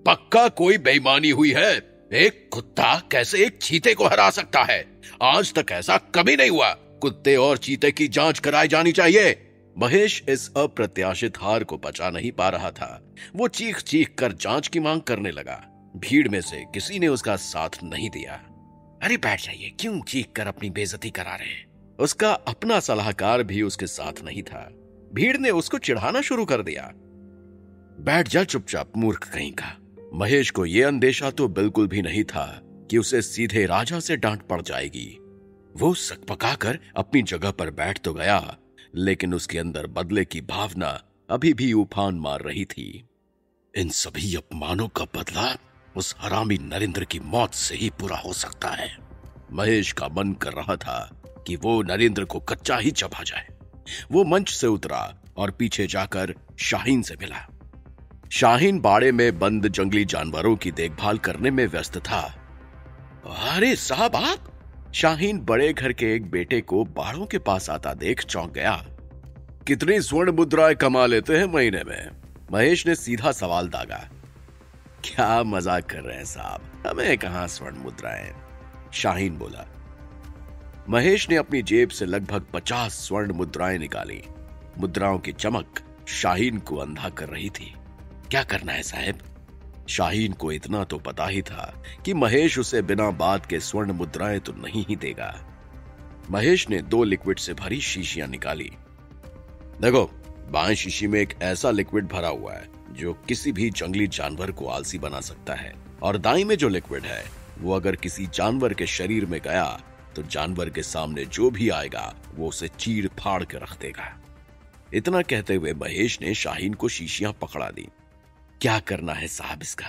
पक्का कोई बेईमानी हुई है। एक कुत्ता कैसे एक चीते को हरा सकता है? आज तक ऐसा कभी नहीं हुआ। कुत्ते और चीते की जांच कराई जानी चाहिए। महेश इस अप्रत्याशित हार को पचा नहीं पा रहा था। वो चीख चीख कर जांच की मांग करने लगा। भीड़ में से किसी ने उसका साथ नहीं दिया। अरे बैठ जाइए, क्यों चीख कर अपनी बेइज्जती करा रहे हैं? उसका अपना सलाहकार भी उसके साथ नहीं था। भीड़ ने उसको चिढ़ाना शुरू कर दिया। बैठ जा चुपचाप, मूर्ख कहीं का। महेश को यह अंदेशा तो बिल्कुल भी नहीं था कि उसे सीधे राजा से डांट पड़ जाएगी। वो सकपकाकर अपनी जगह पर बैठ तो गया, लेकिन उसके अंदर बदले की भावना अभी भी उफान मार रही थी। इन सभी अपमानों का बदला उस हरामी नरेंद्र की मौत से ही पूरा हो सकता है। महेश का मन कर रहा था कि वो नरेंद्र को कच्चा ही चबा जाए। वो मंच से उतरा और पीछे जाकर शाहीन से मिला। शाहीन बाड़े में बंद जंगली जानवरों की देखभाल करने में व्यस्त था। अरे साहब आप! शाहीन बड़े घर के एक बेटे को बाड़ों के पास आता देख चौंक गया। कितनी स्वर्ण मुद्राएं कमा लेते हैं महीने में? महेश ने सीधा सवाल दागा। क्या मजाक कर रहे हैं साहब, हमें कहां स्वर्ण मुद्राएं? शाहीन बोला। महेश ने अपनी जेब से लगभग 50 स्वर्ण मुद्राएं निकाली। मुद्राओं की चमक शाहीन को अंधा कर रही थी। क्या करना है साहब? शाहीन को इतना तो पता ही था कि महेश उसे बिना बात के स्वर्ण मुद्राएं तो नहीं ही देगा। महेश ने 2 लिक्विड से भरी शीशियां निकाली। देखो, बाएं शीशी में एक ऐसा लिक्विड भरा हुआ है जो किसी भी जंगली जानवर को आलसी बना सकता है, और दाईं में जो लिक्विड है वो अगर किसी जानवर के शरीर में गया तो जानवर के सामने जो भी आएगा वो उसे चीर फाड़ के रख देगा। इतना कहते हुए महेश ने शाहीन को शीशियां पकड़ा दी। क्या करना है साहब इसका?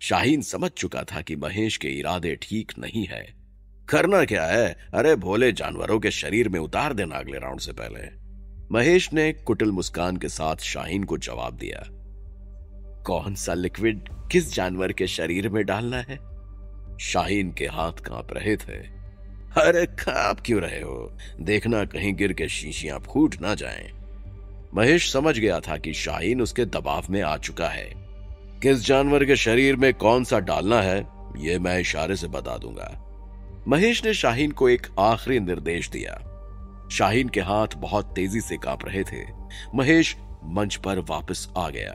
शाहीन समझ चुका था कि महेश के इरादे ठीक नहीं है। करना क्या है? अरे भोले जानवरों के शरीर में उतार देना अगले राउंड से पहले। महेश ने कुटिल मुस्कान के साथ शाहीन को जवाब दिया। कौन सा लिक्विड किस जानवर के शरीर में डालना है? शाहीन के हाथ कांप रहे थे। अरे कांप क्यों रहे हो? देखना कहीं गिर के शीशियां फूट ना जाएं। महेश समझ गया था कि शाहीन उसके दबाव में आ चुका है। किस जानवर के शरीर में कौन सा डालना है यह मैं इशारे से बता दूंगा। महेश ने शाहीन को एक आखिरी निर्देश दिया। शाहीन के हाथ बहुत तेजी से कांप रहे थे। महेश मंच पर वापस आ गया।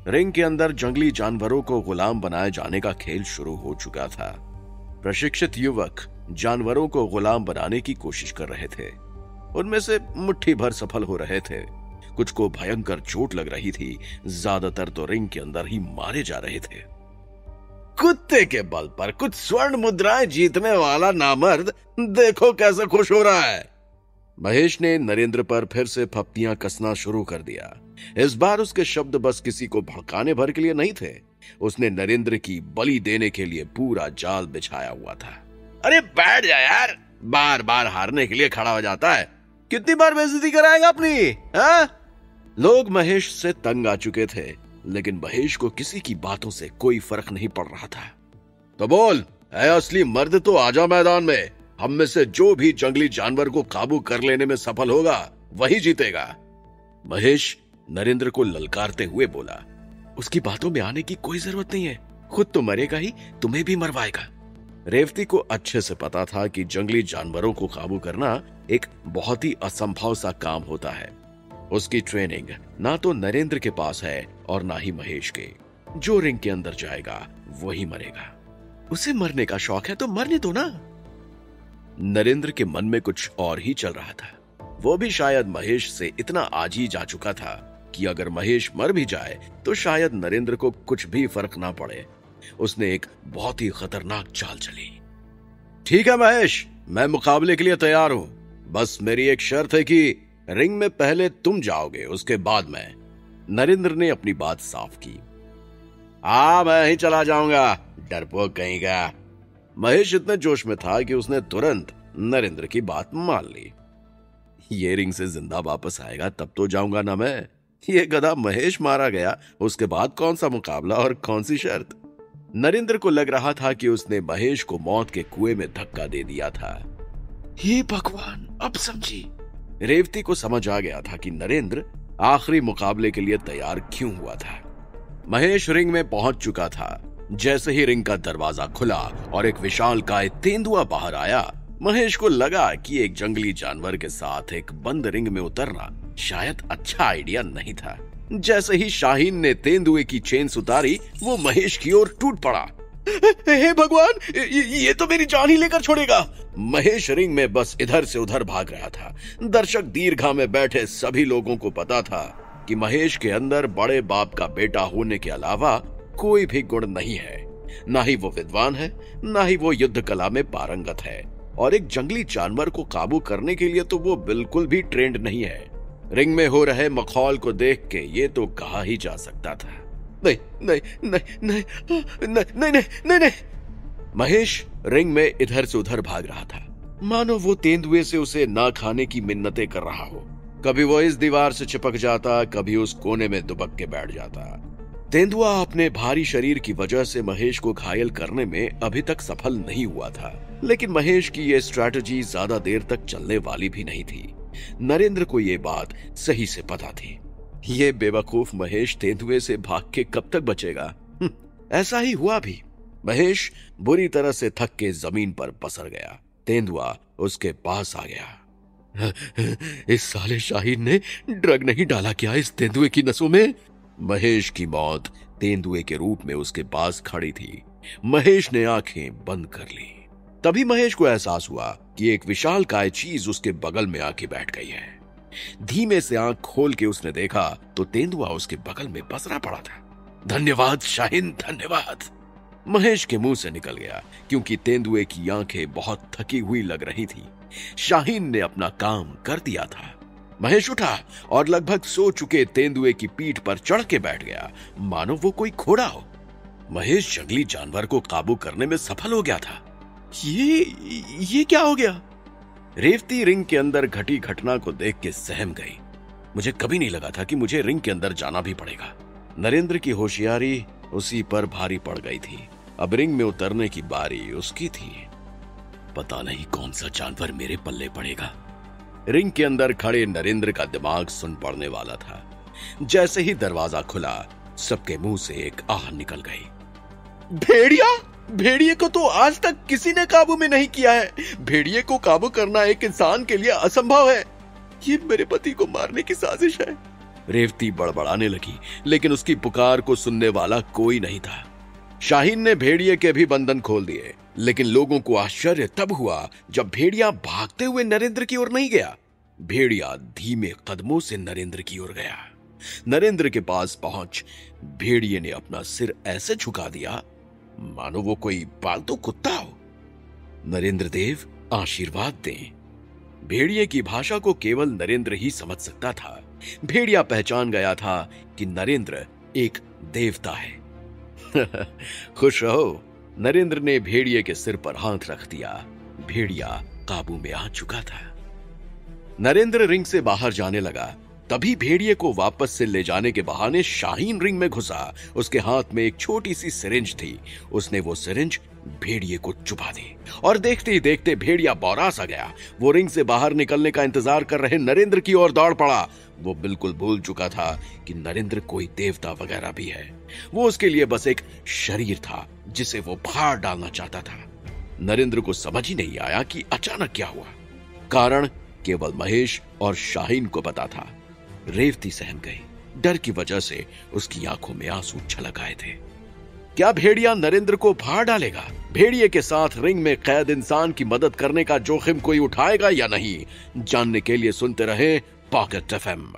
रिंग के अंदर जंगली जानवरों को गुलाम बनाए जाने का खेल शुरू हो चुका था। प्रशिक्षित युवक जानवरों को गुलाम बनाने की कोशिश कर रहे थे। उनमें से मुट्ठी भर सफल हो रहे थे, कुछ को भयंकर चोट लग रही थी, ज्यादातर तो रिंग के अंदर ही मारे जा रहे थे। कुत्ते के बल पर कुछ स्वर्ण मुद्राएं जीतने वाला नामर्द देखो कैसे खुश हो रहा है। महेश ने नरेंद्र पर फिर से फप्तियां कसना शुरू कर दिया। इस बार उसके शब्द बस किसी को भड़काने भर के लिए नहीं थे। उसने नरेंद्र की बलि देने के लिए पूरा जाल बिछाया हुआ था। अरे बैठ जा यार, बार बार हारने के लिए खड़ा हो जाता है। कितनी बार बेइज्जती कराएगा अपनी? हाँ? लोग महेश से तंग आ चुके थे, लेकिन महेश को किसी की बातों से कोई फर्क नहीं पड़ रहा था। तो बोल, है असली मर्द तो आजा मैदान में। हम में से जो भी जंगली जानवर को काबू कर लेने में सफल होगा वही जीतेगा। महेश नरेंद्र को ललकारते हुए बोला। उसकी बातों में आने की कोई जरूरत नहीं है, खुद तो मरेगा ही, तुम्हें भी मरवाएगा। रेवती को अच्छे से पता था कि जंगली जानवरों को काबू करना एक बहुत ही असंभव सा काम होता है। उसकी ट्रेनिंग ना तो नरेंद्र के पास है और ना ही महेश के। जो रिंग के अंदर जाएगा वही मरेगा। उसे मरने का शौक है तो मरने दो ना। नरेंद्र के मन में कुछ और ही चल रहा था। वो भी शायद महेश से इतना आजी जा चुका था कि अगर महेश मर भी जाए तो शायद नरेंद्र को कुछ भी फर्क ना पड़े। उसने एक बहुत ही खतरनाक चाल चली। ठीक है महेश, मैं मुकाबले के लिए तैयार हूं। बस मेरी एक शर्त है कि रिंग में पहले तुम जाओगे, उसके बाद मैं। नरेंद्र ने अपनी बात साफ की। हाँ, मैं ही चला जाऊंगा, डरपोक कहीं का। महेश इतने जोश में था कि उसने तुरंत नरेंद्र की बात मान ली। ये रिंग से जिंदा वापस आएगा तब तो जाऊंगा ना मैं। ये गधा महेश मारा गया, उसके बाद कौन सा मुकाबला और कौन सी शर्त। नरेंद्र को लग रहा था कि उसने महेश को मौत के कुएं में धक्का दे दिया था। हे भगवान, अब समझी। रेवती को समझ आ गया था कि नरेंद्र आखिरी मुकाबले के लिए तैयार क्यों हुआ था। महेश रिंग में पहुंच चुका था। जैसे ही रिंग का दरवाजा खुला और एक विशालकाय तेंदुआ बाहर आया, महेश को लगा कि एक जंगली जानवर के साथ एक बंद रिंग में उतरना शायद अच्छा आइडिया नहीं था। जैसे ही शाहीन ने तेंदुए की चेन उतारी, वो महेश की ओर टूट पड़ा। हे भगवान, ये तो मेरी जान ही लेकर छोड़ेगा। महेश रिंग में बस इधर से उधर भाग रहा था। दर्शक दीर्घा में बैठे सभी लोगों को पता था कि महेश के अंदर बड़े बाप का बेटा होने के अलावा कोई भी गुण नहीं है। ना ही वो विद्वान है, ना ही वो युद्ध कला में पारंगत है, और एक जंगली जानवर को काबू करने के लिए तो वो बिल्कुल भी ट्रेंड नहीं है। रिंग में हो रहे मखौल को देख के ये तो कहा ही जा सकता था। नहीं नहीं नहीं नहीं नहीं नहीं नहीं नहीं नहीं। महेश रिंग में इधर से उधर भाग रहा था, मानो वो तेंदुए से उसे ना खाने की मिन्नतें कर रहा हो। कभी वो इस दीवार से चिपक जाता, कभी उस कोने में दुबक के बैठ जाता। तेंदुआ अपने भारी शरीर की वजह से महेश को घायल करने में अभी तक सफल नहीं हुआ था, लेकिन महेश की ये स्ट्रैटेजी ज्यादा देर तक चलने वाली भी नहीं थी। नरेंद्र को ये बात सही से पता थी। ये बेवकूफ महेश तेंदुए से भाग के कब तक बचेगा। ऐसा ही हुआ भी। महेश बुरी तरह से थक के जमीन पर पसर गया। तेंदुआ उसके पास आ गया। इस साले शाहीन ने ड्रग नहीं डाला क्या इस तेंदुए की नसों में? महेश की मौत तेंदुए के रूप में उसके पास खड़ी थी। महेश ने आंखें बंद कर ली। तभी महेश को एहसास हुआ कि एक विशालकाय चीज उसके बगल में आके बैठ गई है। धीमे से आंख खोल के उसने देखा तो तेंदुआ उसके बगल में पसरा पड़ा था। धन्यवाद शाहीन, धन्यवाद, महेश के मुंह से निकल गया, क्योंकि तेंदुए की आंखें बहुत थकी हुई लग रही थी। शाहीन ने अपना काम कर दिया था। महेश उठा और लगभग सो चुके तेंदुए की पीठ पर चढ़ के बैठ गया, मानो वो कोई घोड़ा हो। महेश जंगली जानवर को काबू करने में सफल हो गया था। ये क्या हो गया? रेवती रिंग के अंदर घटी घटना को देख के सहम गई। मुझे कभी नहीं लगा था कि मुझे रिंग के अंदर जाना भी पड़ेगा। नरेंद्र की होशियारी उसी पर भारी पड़ गई थी। अब रिंग में उतरने की बारी उसकी थी। पता नहीं कौन सा जानवर मेरे पल्ले पड़ेगा। रिंग के अंदर खड़े नरेंद्र का दिमाग सुन पड़ने वाला था। जैसे ही दरवाजा खुला, सबके मुंह से एक आह निकल गई। भेड़िया! भेड़िए को तो आज तक किसी ने काबू में नहीं किया है। भेड़िए को काबू करना एक इंसान के लिए असंभव है। ये मेरे पति को मारने की साजिश है। रेवती बड़बड़ाने लगी, लेकिन उसकी पुकार को सुनने वाला कोई नहीं था। शाहीन ने भेड़िए के भी बंधन खोल दिए, लेकिन लोगों को आश्चर्य तब हुआ जब भेड़िया भागते हुए नरेंद्र की ओर नहीं गया। भेड़िया धीमे कदमों से नरेंद्र की ओर गया। नरेंद्र के पास पहुंच भेड़िए ने अपना सिर ऐसे झुका दिया मानो वो कोई पालतू कुत्ता हो। नरेंद्र देव, आशीर्वाद दें। भेड़िए की भाषा को केवल नरेंद्र ही समझ सकता था। भेड़िया पहचान गया था कि नरेंद्र एक देवता है। खुश रहो। नरेंद्र ने भेड़िए के सिर पर हाथ रख दिया। भेड़िया काबू में आ चुका था। नरेंद्र रिंग से बाहर जाने लगा। तभी भेड़िए को वापस से ले जाने के बहाने शाहीन रिंग में घुसा। उसके हाथ में एक छोटी सी सिरिंज थी। उसने वो सिरिंज भेड़िए को चुभा दी और देखते ही देखते भेड़िया बौरा सा गया। वो रिंग से बाहर निकलने का इंतजार कर रहे नरेंद्र की ओर दौड़ पड़ा। वो बिल्कुल भूल चुका था कि नरेंद्र कोई देवता वगैरह भी है। वो उसके लिए बस एक शरीर था जिसे वो फाड़ डालना चाहता था। नरेंद्र को समझ ही नहीं आया कि अचानक क्या हुआ। कारण केवल महेश और शाहीन को पता था। रेवती सहम गई। डर की वजह से उसकी आंखों में आंसू छलक आए थे। क्या भेड़िया नरेंद्र को फाड़ डालेगा? भेड़िए के साथ रिंग में कैद इंसान की मदद करने का जोखिम कोई उठाएगा या नहीं? जानने के लिए सुनते रहे पॉकेट एफएम।